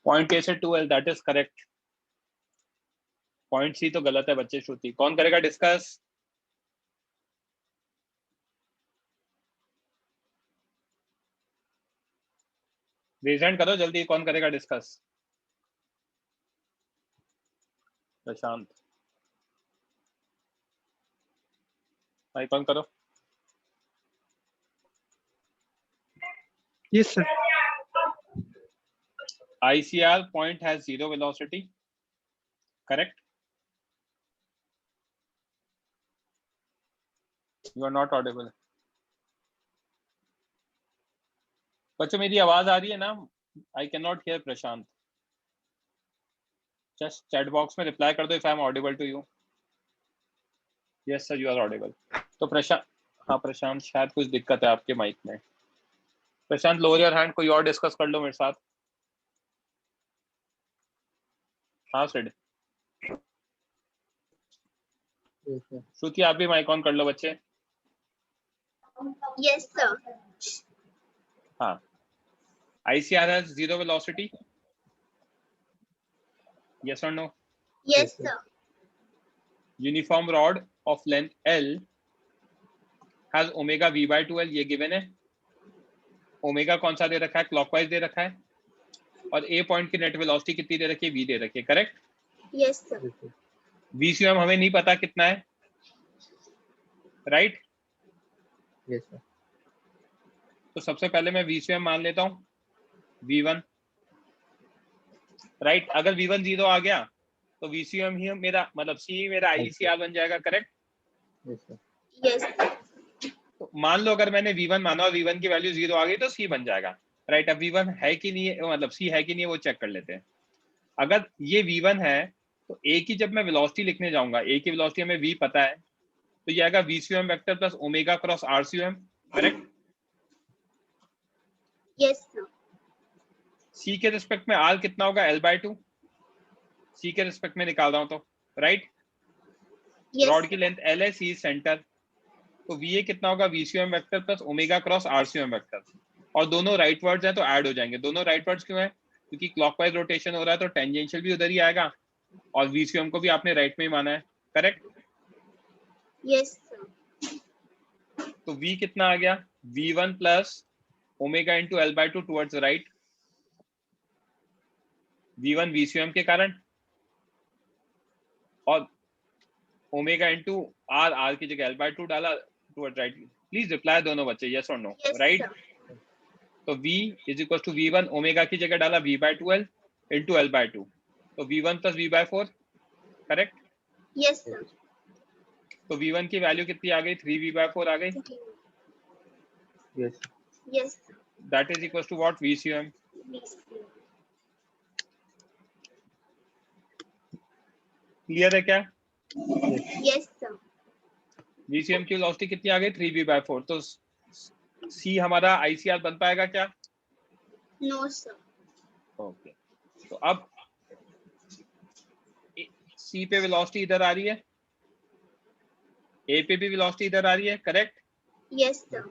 पॉइंट ए से 2L, that is correct. Point C तो गलत है बच्चे। श्रुति, कौन करेगा डिस्कस? रेज हैंड करो जल्दी, कौन करेगा डिस्कस? प्रशांत भाई, कौन करो? Yes, sir. ICR point has zero velocity, correct? You are not audible. बच्चों मेरी आवाज आ रही है ना? I cannot hear Prashant. Just chat box में reply कर दो if I am audible to you. Yes sir, you are audible. तो प्रशांत, हाँ प्रशांत, शायद कुछ दिक्कत है आपके माइक में। प्रशांत लोअर योर हैंड, कोई और डिस्कस कर लो मेरे साथ। हाँ सिड। श्रुति आप भी माइक ऑन कर लो बच्चे। Yes, sir. हाँ, ICR has zero velocity. Yes or no? Yes, sir. Uniform rod of length L has omega v by 2L, ये given है। ओमेगा कौन सा दे रखा है? क्लॉकवाइज दे रखा है। और ए पॉइंट की नेट वेलोसिटी कितनी दे रखी है? v दे रखी है, करेक्ट? Yes, sir. VCM हमें नहीं पता कितना है, राइट? Yes sir. तो सबसे पहले मैं VCM मान लेता हूँ V1, राइट? अगर V1 0 आ गया तो VCM ही मेरा, मतलब C मेरा ICR बन जाएगा, correct? Yes sir. Yes, sir. तो मान लो अगर मैंने V1 माना और V1 की वैल्यू 0 आ गई तो C बन जाएगा, राइट? अब V1 है कि नहीं है, मतलब C है कि नहीं है, वो चेक कर लेते हैं। अगर ये V1 है तो A की जब मैं वेलोसिटी लिखने जाऊंगा, A की वेलोसिटी हमें V पता है, तो ये आएगा VCM vector plus omega cross RCM, correct? Yes, sir. C के रिस्पेक्ट में R कितना होगा? L/2। C के रिस्पेक्ट में निकाल रहा हूं तो, राइट? Yes. रॉड की लेंथ L है, C सेंटर, तो VA कितना होगा? VCM vector plus omega cross RCM vector. और दोनों राइट वर्ड्स हैं तो ऐड हो जाएंगे। दोनों राइट वर्ड्स क्यों है? क्योंकि क्लॉकवाइज रोटेशन हो रहा है तो टेंजेंशियल भी उधर ही आएगा और VCM को भी आपने राइट में ही माना है, करेक्ट? Yes, sir. तो V कितना आ गया? V1 plus omega into L/2 towards right. V1 VCM के कारण और ओमेगा इंटू R की जगह L/2 डाला टुवर्ड्स राइट। प्लीज रिप्लाई दोनों बच्चे, यस और नो, Yes, राइट? sir. तो V is equal to V1, omega की जगह डाला V/2L इंटू L/2, तो V1 plus V/4, correct? Yes, sir. तो V1 की वैल्यू कितनी आ गई? 3V/4 आ गई। Yes. Yes, sir. That is equal to what? VCM। Clear है क्या? Yes, sir. VCM की वेलोसिटी कितनी आ गई? 3V/4। तो C हमारा ICR बन पाएगा क्या? No, sir. ओके, तो अब C पे वेलोसिटी इधर आ रही है, A पे भी वेलोसिटी इधर आ रही है, करेक्ट? Yes, sir.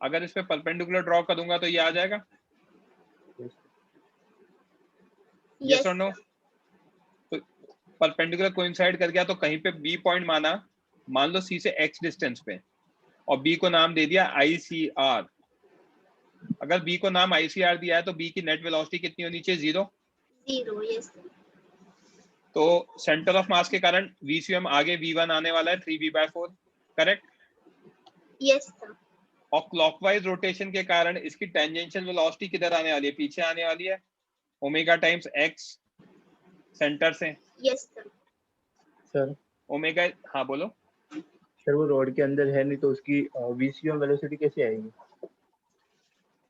अगर इस पे परपेंडिकुलर ड्रॉ करूंगा तो ये आ जाएगा, Yes, यस और नो? तो परपेंडिकुलर कोइंसाइड कर गया तो कहीं पे B पॉइंट माना, मान लो C से X डिस्टेंस पे, और B को नाम दे दिया ICR। अगर B को नाम ICR दिया है तो B की नेट वेलोसिटी कितनी होनी चाहिए? 0। 0. Yes, sir. तो सेंटर ऑफ मास के कारण VCM आगे V1 आने वाला है 3V/4, करेक्ट? Yes, sir. और क्लॉकवाइज रोटेशन के कारण इसकी टेंजेंशियल वेलोसिटी किधर आने वाली है? पीछे आने वाली है, ओमेगा टाइम्स X सेंटर से। Yes, sir. सर ओमेगा, हाँ बोलो। सर वो रोड के अंदर है नहीं तो उसकी VCM वेलोसिटी कैसे आएगी?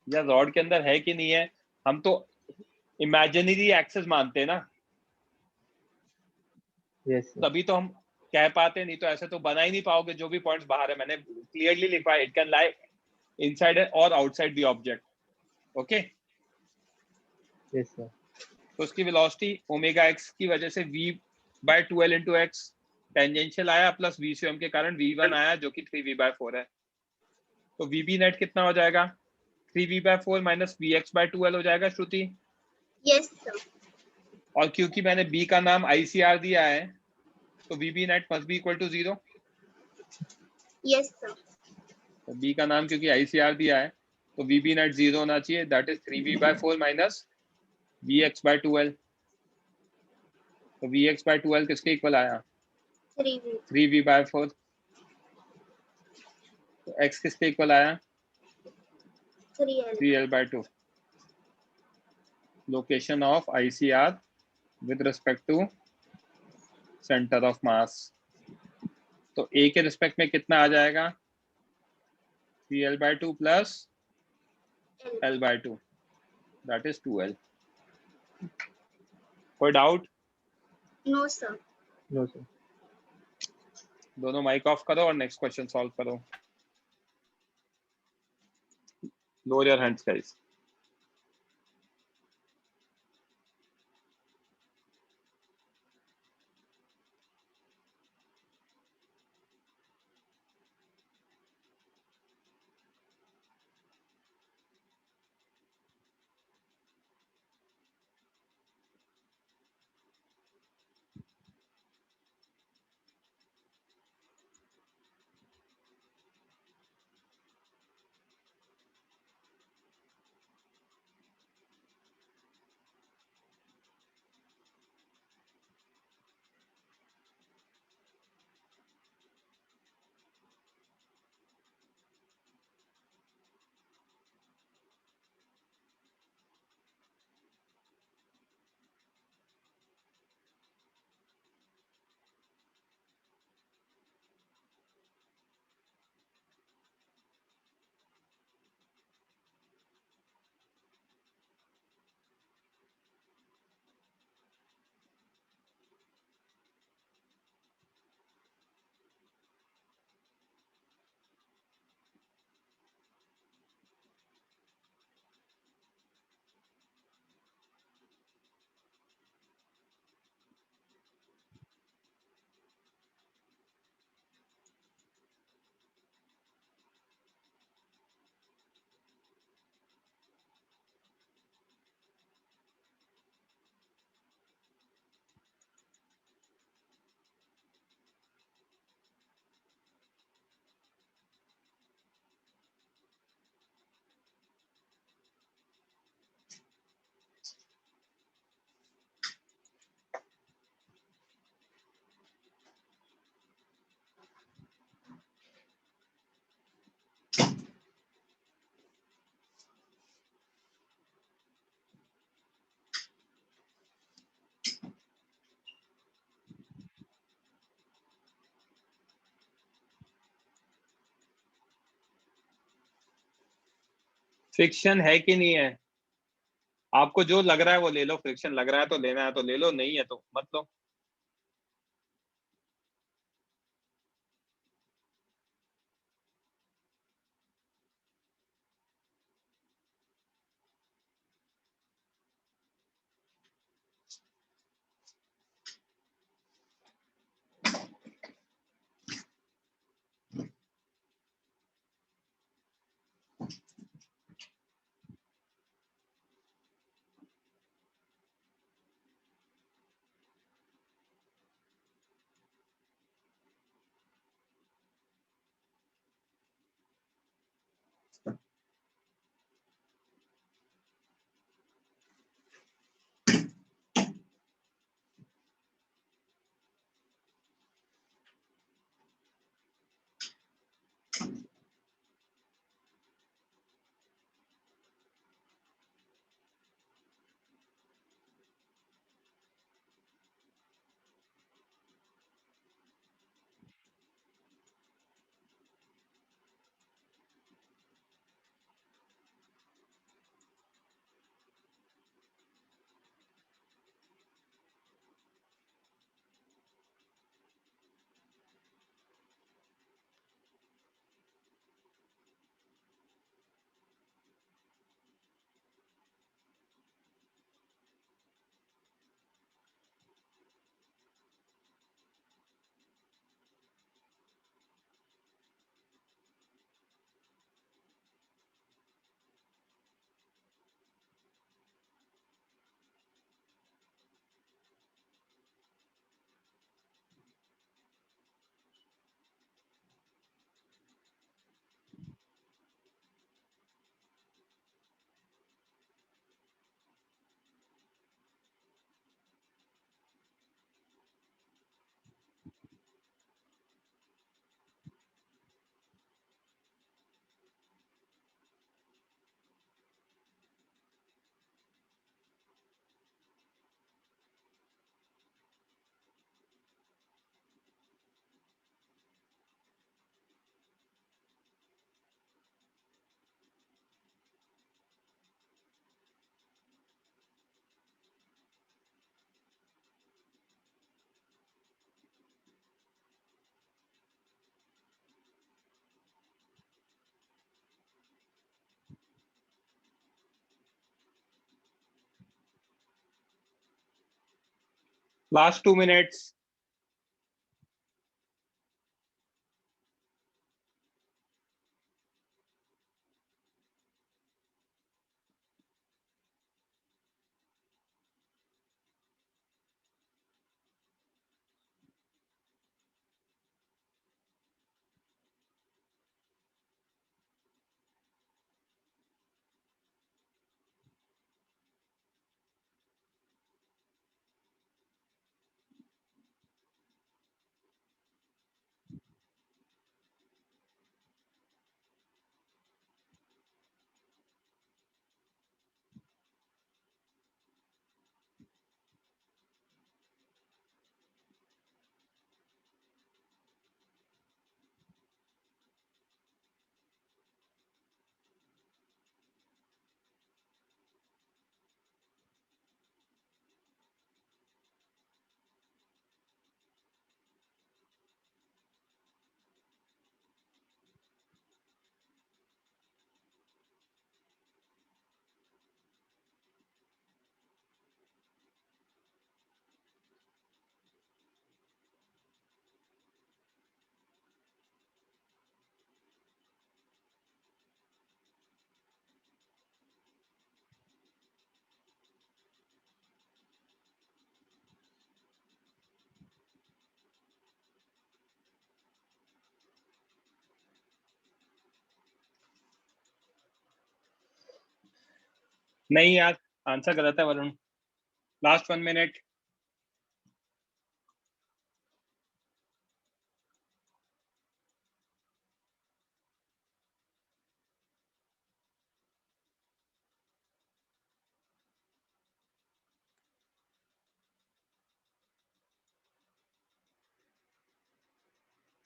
या रॉड के अंदर है कि नहीं है, हम तो इमेजिनरी एक्सेस मानते हैं ना, यस सर। तभी तो हम कह पाते, नहीं तो ऐसे तो बना ही नहीं पाओगे। जो भी पॉइंट्स बाहर है मैंने क्लियरली लिखा है, इट कैन लाई इनसाइड और outside the object, okay? Yes sir. तो उसकी वेलोसिटी ओमेगा एक्स की वजह से V/2L इंटू एक्स टेंजेंशियल आया, प्लस VCM के कारण V1 आया जो कि 3V/4 है। तो VB नेट कितना हो जाएगा? 3V/4 माइनस VX/2L हो जाएगा, श्रुति? Yes, sir. और क्योंकि मैंने बी का नाम ICR दिया है तो VB net must be equal to 0। Yes, sir. तो बी का नाम क्योंकि ICR दिया है तो VB नेट 0 होना चाहिए, that is 3V/4 minus VX/2L। तो VX/2L किसके इक्वल आया? 3V. 3V/4। तो X किसके इक्वल आया? 3L. 3L/2। Location of ICR with respect to center of mass। तो A के रिस्पेक्ट में कितना आ जाएगा? 3L/2 plus L. L/2, that is 2L। कोई doubt? No, sir. No sir. दोनों माइक ऑफ करो और नेक्स्ट क्वेश्चन सॉल्व करो। Lower your hands guys. Friction है कि नहीं है? आपको जो लग रहा है वो ले लो। फ्रिक्शन लग रहा है तो लेना है तो ले लो, नहीं है तो मत लो। Last 2 minutes. नहीं यार, आंसर गलत है वरुण। Last 1 minute.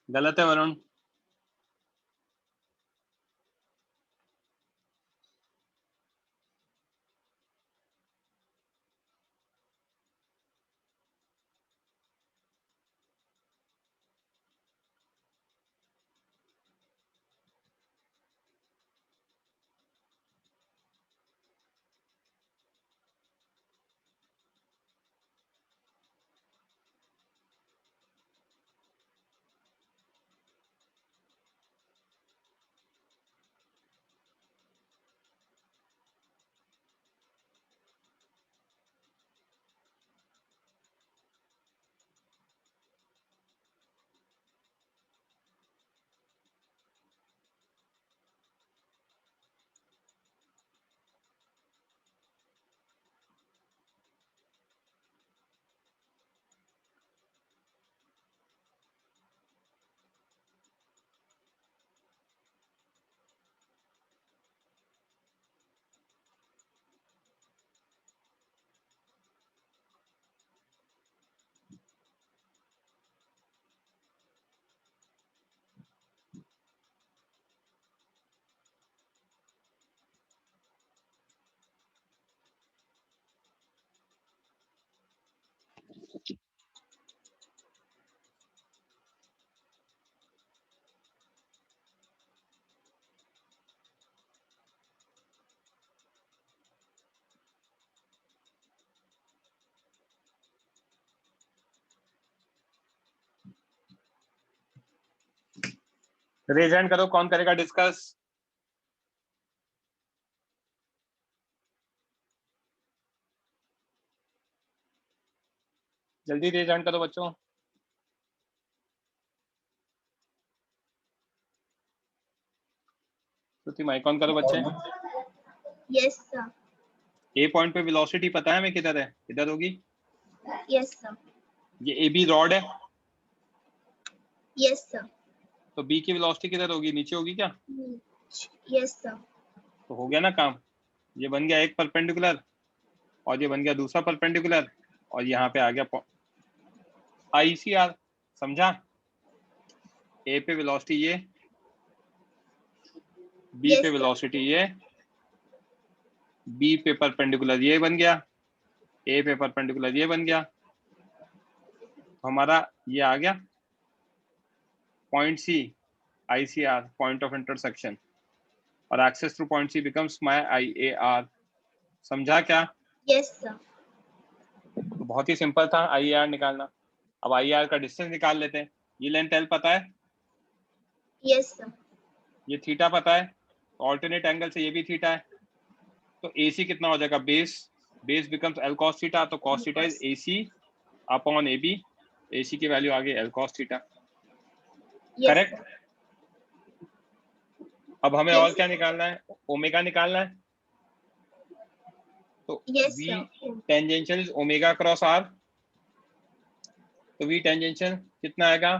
गलत है वरुण। रेज हैंड करो, कौन करेगा डिस्कस। जल्दी रेज हैंड करो बच्चों। श्रुति माइक ऑन करो बच्चे। Yes, sir. ए पॉइंट पे वेलोसिटी पता है हमें किधर है, किधर होगी? Yes, sir. ये ए बी रॉड है, Yes, sir. तो बी की वेलोसिटी किधर होगी, नीचे होगी क्या? Yes, sir. तो हो गया ना काम। ये बन गया एक परपेंडिकुलर और ये बन गया दूसरा परपेंडिकुलर और यहाँ पे आ गया ICR। समझा? ए पे वेलोसिटी ये, बी Yes, पे sir. वेलोसिटी ये, बी पे परपेंडिकुलर ये बन गया, ए पे परपेंडिकुलर ये बन गया। तो हमारा ये आ गया point C, ICR, point of intersection, और axis through point C becomes my IAR। समझा क्या? Yes, sir. तो बहुत ही सिंपल था आई आर निकालना। अब आई आर का डिस्टेंस निकाल लेते हैं। ये लेंथ एल पता है, Yes, sir. ये थीटा पता है, ऑल्टरनेट एंगल से ये भी थीटा है, तो AC कितना हो जाएगा, base becomes L cos theta, तो cos theta is AC upon AB, AC की वैल्यू आ गई L cos theta. Yes, correct. sir. अब हमें Yes, और क्या निकालना है, ओमेगा निकालना है। तो Yes, V sir. Tangential is omega cross r, तो V टेंजेंशियल कितना आएगा,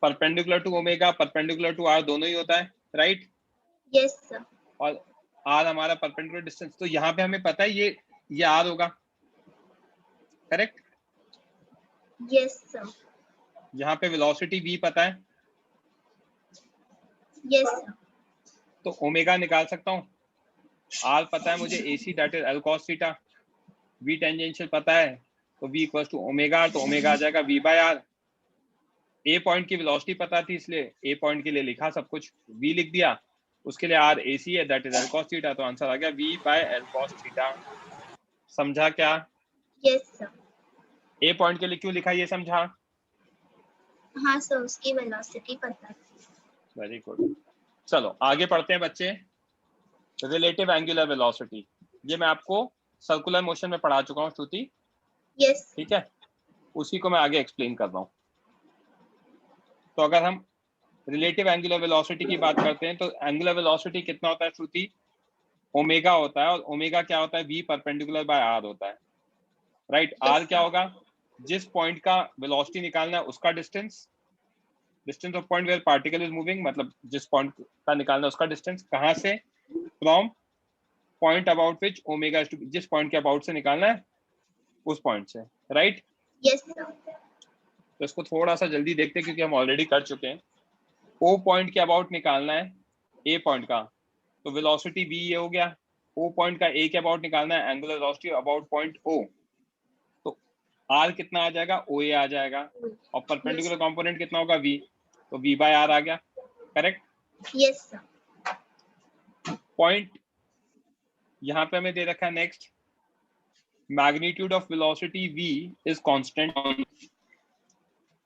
perpendicular to omega perpendicular to r दोनों ही होता है, राइट। Yes, sir. और आर हमारा परपेंडिकुलर डिस्टेंस, तो यहाँ पे हमें पता है ये आर होगा, करेक्ट। Yes, sir. यहाँ पे वेलोसिटी v पता है, Yes, sir. तो ओमेगा निकाल सकता हूँ। आर पता है मुझे AC that is L cos theta, v tangential पता है, तो v इक्वल्स टू ओमेगा, तो ओमेगा आ जाएगा v by r. A point की वेलोसिटी पता थी इसलिए ए पॉइंट के लिए लिखा सब कुछ, v लिख दिया, उसके लिए r AC है that is L cos theta, तो आंसर आ गया v by L cos theta. समझा क्या? Yes, sir. ए पॉइंट के लिए क्यों लिखा ये समझा? हाँ सर, उसकी वेलोसिटी पता है। Very good. चलो आगे पढ़ते हैं बच्चे। रिलेटिव एंगुलर वेलोसिटी, ये मैं आपको सर्कुलर मोशन में पढ़ा चुका हूँ श्रुति, Yes. ठीक है, उसी को मैं आगे एक्सप्लेन कर रहा हूँ। तो अगर हम रिलेटिव एंगुलर वेलोसिटी की बात करते हैं तो एंगुलर वेलोसिटी कितना होता है श्रुति, ओमेगा होता है, और ओमेगा क्या होता है, v परपेंडिकुलर बाय आर होता है, राइट। Yes, आर क्या sir. होगा, जिस पॉइंट का वेलोसिटी निकालना है उसका distance, distance of point where particle is moving, मतलब जिस पॉइंट का निकालना है उसका डिस्टेंस, कहाँ से, from point about which omega is to be, जिस पॉइंट के अबाउट से निकालना है उस पॉइंट से, राइट। Yes, sir. तो इसको थोड़ा सा जल्दी देखते हैं क्योंकि हम ऑलरेडी कर चुके हैं। ओ पॉइंट के अबाउट निकालना है ए पॉइंट का, तो वेलोसिटी v ये हो गया। ओ पॉइंट का ए के अबाउट निकालना है angular velocity about point O, तो r कितना आ जाएगा, ओ ए आ जाएगा, और परपेंडिकुलर कंपोनेंट कितना होगा v, तो v बाय आर आ गया, करेक्ट। Yes, sir. पॉइंट यहाँ पे हमें दे रखा है next, magnitude of velocity v is constant.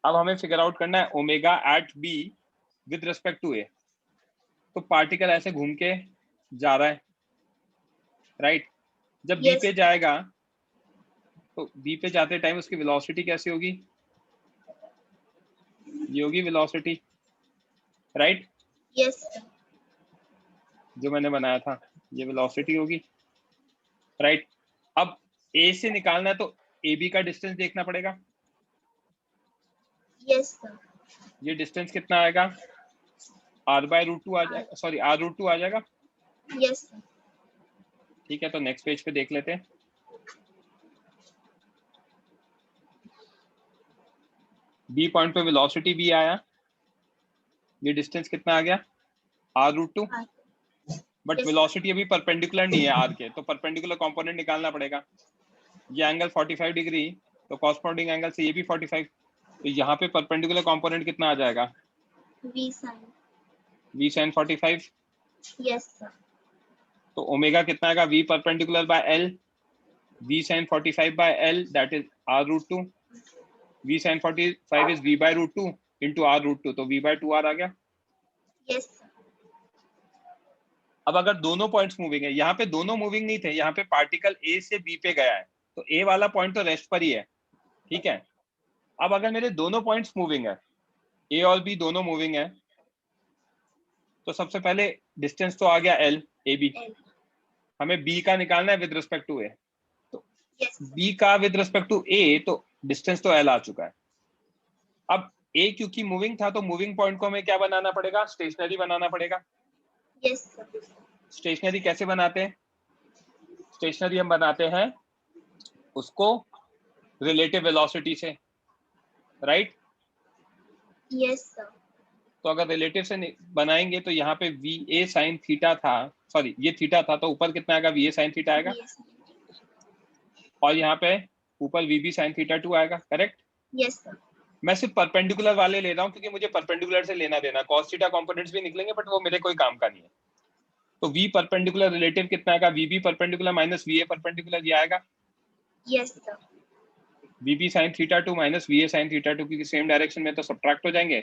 अब हमें फिगर आउट करना है omega at b with respect to a, तो पार्टिकल ऐसे घूम के जा रहा है, राइट। जब b Yes. पे जाएगा तो b पे जाते टाइम उसकी वेलोसिटी कैसी होगी, ये होगी वेलोसिटी, राइट। Yes, sir. जो मैंने बनाया था ये वेलोसिटी होगी, राइट। अब a से निकालना है तो ab का डिस्टेंस देखना पड़ेगा, Yes, sir. ये डिस्टेंस कितना आएगा, r/√2 आ जाएगा, सॉरी r√2 आ जाएगा, Yes, sir. ठीक है। तो नेक्स्ट पेज पे देख लेते हैं। बी पॉइंट पे वेलोसिटी v आया, ये डिस्टेंस कितना आ गया, r√2, बट Yes. वेलोसिटी अभी परपेंडिकुलर नहीं है r के, तो परपेंडिकुलर कंपोनेंट निकालना पड़ेगा। ये एंगल 45 डिग्री, तो कॉरस्पॉन्डिंग एंगल से ये भी 45, तो यहाँ पे परपेंडिकुलर कंपोनेंट कितना आ जाएगा, V sin. v sin 45, Yes, sir. तो ओमेगा कितना आएगा, v perpendicular by l, v sin 45 by l that is r√2, v sin 45 is v by √2 into r√2, तो v by 2r आ गया। Yes, sir. अब अगर दोनों पॉइंट्स मूविंग है, यहाँ पे दोनों मूविंग नहीं थे, यहाँ पे पार्टिकल A से B पे गया है, तो A वाला पॉइंट तो रेस्ट पर ही है, ठीक है। अब अगर मेरे दोनों पॉइंट्स मूविंग है, A और B दोनों मूविंग है, तो सबसे पहले डिस्टेंस तो आ गया L, AB, L. हमें B का निकालना है विद रिस्पेक्ट टू A, तो Yes. B का विद रिस्पेक्ट टू A, तो डिस्टेंस तो L आ चुका है। अब A क्योंकि मूविंग था, तो मूविंग पॉइंट को हमें क्या बनाना पड़ेगा, स्टेशनरी बनाना पड़ेगा। Yes, sir. स्टेशनरी कैसे बनाते हैं, स्टेशनरी हम बनाते हैं उसको रिलेटिव वेलोसिटी से, राइट। Yes, sir. तो अगर रिलेटिव से बनाएंगे तो यहाँ पे VA sin थीटा था, सॉरी ये थीटा था, तो ऊपर कितना आएगा, VA sin थीटा आएगा, Yes. और यहाँ पे ऊपर VB sin थीटा 2 आएगा, करेक्ट। Yes, sir. मैं सिर्फ परपेंडिकुलर वाले ले रहा हूँ क्योंकि मुझे परपेंडिकुलर से लेना देना, cos थीटा कंपोनेंट्स भी निकलेंगे बट वो मेरे कोई काम का नहीं है। तो V परपेंडिकुलर रिलेटिव कितना आएगा, VB perpendicular minus VA perpendicular, ये आएगा। Yes, sir. VP sin theta 2 minus VA sin theta 2 की सेम डायरेक्शन में तो सब्ट्रैक्ट हो जाएंगे,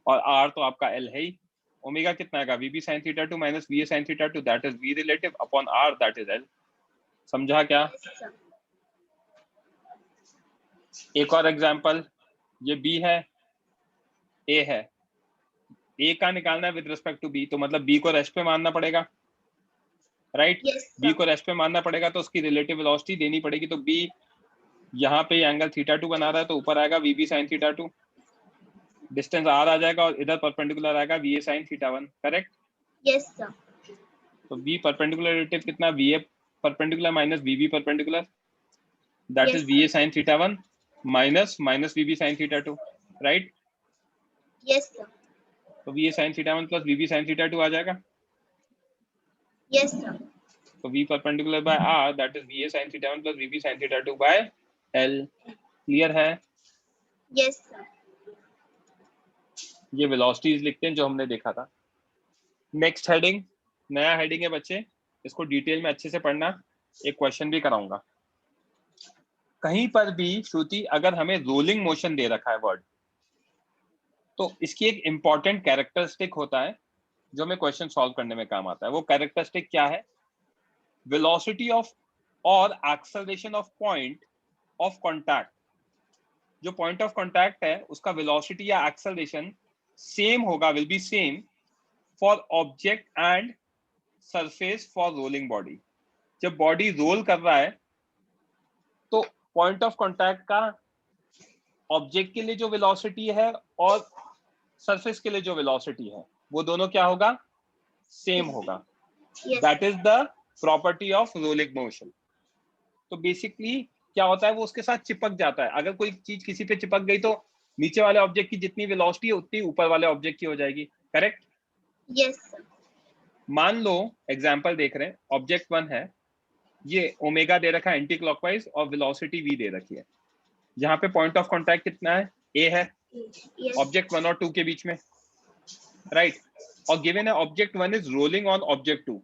और R तो आपका L है ही। ओमेगा कितना आएगा? VP sin theta 2 minus VA sin theta 2, that is V relative upon R, that is L। समझा क्या? Yes, sir. एक और एग्जांपल, ये B है, A है, A का निकालना है विद रिस्पेक्ट टू B, तो मतलब B को रेस्ट पे मानना पड़ेगा, राइट? Yes, B sir. को रेस्ट पे मानना पड़ेगा तो उसकी रिलेटिव वेलोसिटी देनी पड़ेगी, तो B यहाँ पे एंगल थीटा 2 बना रहा है तो ऊपर आएगा VB sin theta 2, distance R आ जाएगा और इधर परपेंडिकुलर आएगा VA sin theta 1, correct? Yes, sir. तो B परपेंडिकुलर रिलेटिव कितना? VA perpendicular minus VB perpendicular, that Yes, is VA sin theta 1 minus VB sin theta 2, right? Yes, sir. तो VA sin theta 1 plus VB sin theta 2 आ जाएगा, Yes, sir. तो V perpendicular bye R, that is VA sin theta 1 plus VB sin theta 2 by L। Clear है? Yes, sir. ये वेलोसिटीज लिखते हैं जो हमने देखा था। नेक्स्ट हेडिंग, नया हेडिंग है बच्चे, इसको डिटेल में अच्छे से पढ़ना, एक क्वेश्चन भी कराऊंगा। कहीं पर भी श्रुति अगर हमें रोलिंग मोशन दे रखा है वर्ड, तो इसकी एक इंपॉर्टेंट कैरेक्टरिस्टिक होता है जो हमें क्वेश्चन सॉल्व करने में काम आता है। वो कैरेक्टरिस्टिक क्या है? वेलोसिटी ऑफ और acceleration of point of contact. जो पॉइंट ऑफ कांटेक्ट है उसका वेलोसिटी या एक्सेलरेशन सेम होगा, will be same for object and surface for rolling body. जब बॉडी रोल कर रहा है तो पॉइंट ऑफ कांटेक्ट का ऑब्जेक्ट के लिए जो वेलोसिटी है और सरफेस के लिए जो वेलोसिटी है वो दोनों क्या होगा? सेम होगा। Yes. That is the property of rolling motion. तो बेसिकली क्या होता है, वो उसके साथ चिपक जाता है। अगर कोई चीज किसी पे चिपक गई तो नीचे वाले ऑब्जेक्ट की जितनी वेलोसिटी है उतनी ऊपर वाले ऑब्जेक्ट की हो जाएगी, करेक्ट? Yes, sir. मान लो एग्जांपल देख रहे हैं, ऑब्जेक्ट 1 है, ये ओमेगा दे रखा है एंटी क्लॉकवाइज और वेलोसिटी v दे रखी है। यहाँ पे पॉइंट ऑफ कांटेक्ट कितना है? a है, Yes. ऑब्जेक्ट 1 और 2 के बीच में, राइट? और गिवन है object 1 is rolling on object 2,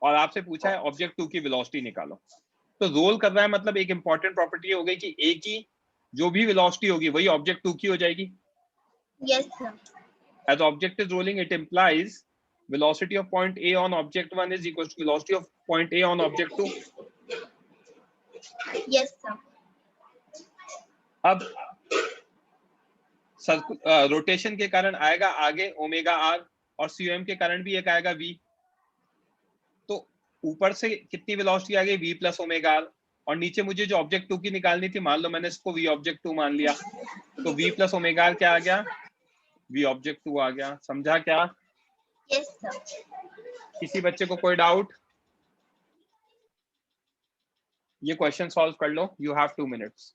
और आपसे पूछा है ऑब्जेक्ट 2 की वेलोसिटी निकालो। तो रोल कर रहा है मतलब एक इंपॉर्टेंट प्रॉपर्टी हो गई कि a की जो भी वेलोसिटी होगी वही ऑब्जेक्ट 2 की हो जाएगी। Yes, sir. As object is rolling, it implies velocity of point A on object 1 is equal to velocity of point A on object 2. Yes, sir. अब रोटेशन के कारण आएगा आगे ओमेगा आर, और सीओएम के कारण भी एक आएगा v। तो ऊपर से कितनी वेलोसिटी आ गई? v प्लस ओमेगा आर, और नीचे मुझे जो ऑब्जेक्ट 2 की निकालनी थी, मान लो मैंने इसको v ऑब्जेक्ट 2 मान लिया, तो v प्लस ओमेगा आर क्या आ गया? v ऑब्जेक्ट 2 आ गया। समझा क्या? Yes, sir. किसी बच्चे को कोई डाउट? ये क्वेश्चन सॉल्व कर लो, यू हैव 2 मिनट्स।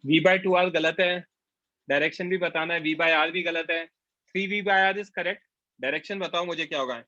v/2r गलत है, डायरेक्शन भी बताना है, v/r भी गलत है, 3v/r इज करेक्ट। डायरेक्शन बताओ मुझे क्या होगा।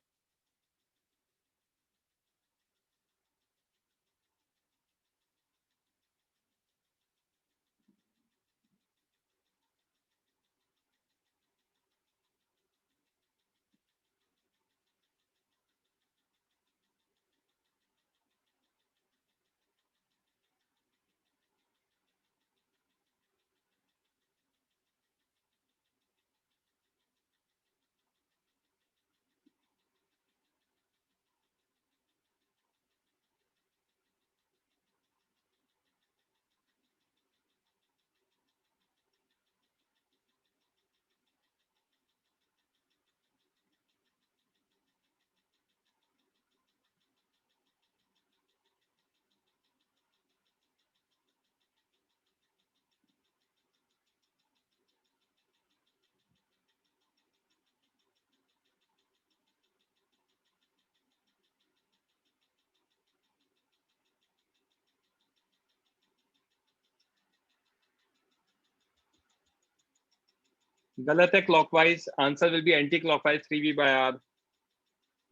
गलत है clockwise, answer will be anti clockwise 3v/r।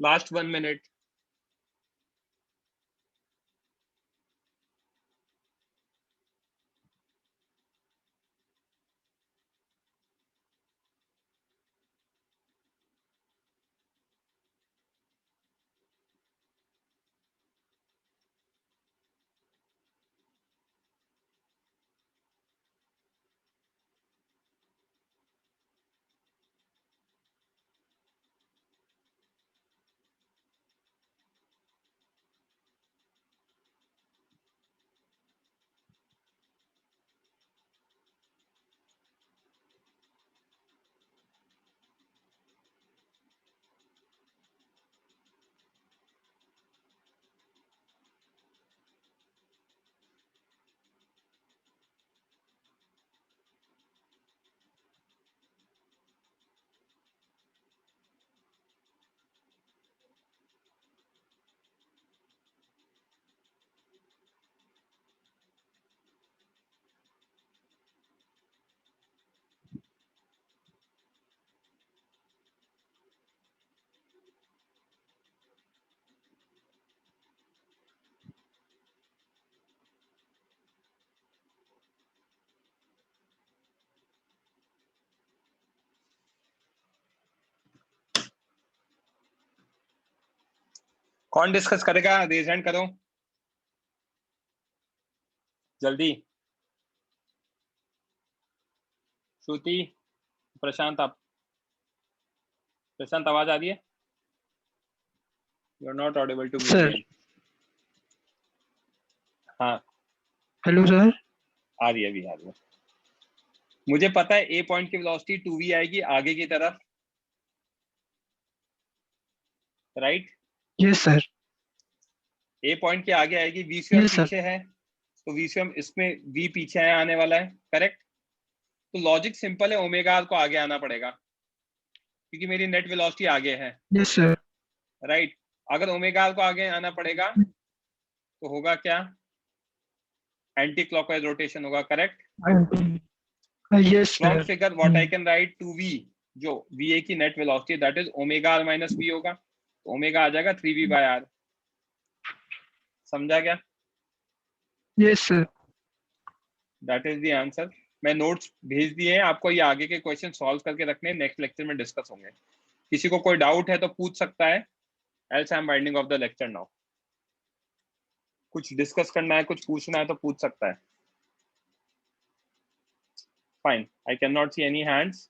Last 1 minute. कौन डिस्कस करेगा? रेज हैंड करो जल्दी। श्रुति, प्रशांत, आप प्रशांत आवाज आ रही है? You are not audible to me again. हाँ हेलो सर। आ रही है, अभी आ रही है। मुझे पता है ए पॉइंट की वेलोसिटी 2v आएगी आगे की तरफ, right? Yes sir. A point के आगे आएगी, वी स्क्वायर Yes, sir. पीछे है तो वी स्क्वायर इसमें वी पीछे है आने वाला है, करेक्ट? तो लॉजिक सिंपल है, ओमेगा आर को आगे आना पड़ेगा क्योंकि मेरी नेट वेलोसिटी आगे है, यस सर। राइट? अगर ओमेगा आर को आगे आना पड़ेगा तो होगा क्या? एंटी क्लॉकवाइज रोटेशन होगा, correct? Yes from sir. Figure what I can write to v, जो वी ए की net velocity that is omega are minus v होगा, तो ओमेगा आ जाएगा 3v/r। समझा क्या? Yes sir. That is the answer. मैं नोट्स भेज दिए हैं आपको, ये आगे के क्वेश्चन सॉल्व करके रखने, नेक्स्ट लेक्चर में डिस्कस होंगे। किसी को कोई डाउट है तो पूछ सकता है, else I am winding of the lecture now. कुछ डिस्कस करना है, कुछ पूछना है तो पूछ सकता है। Fine, I can not see any hands.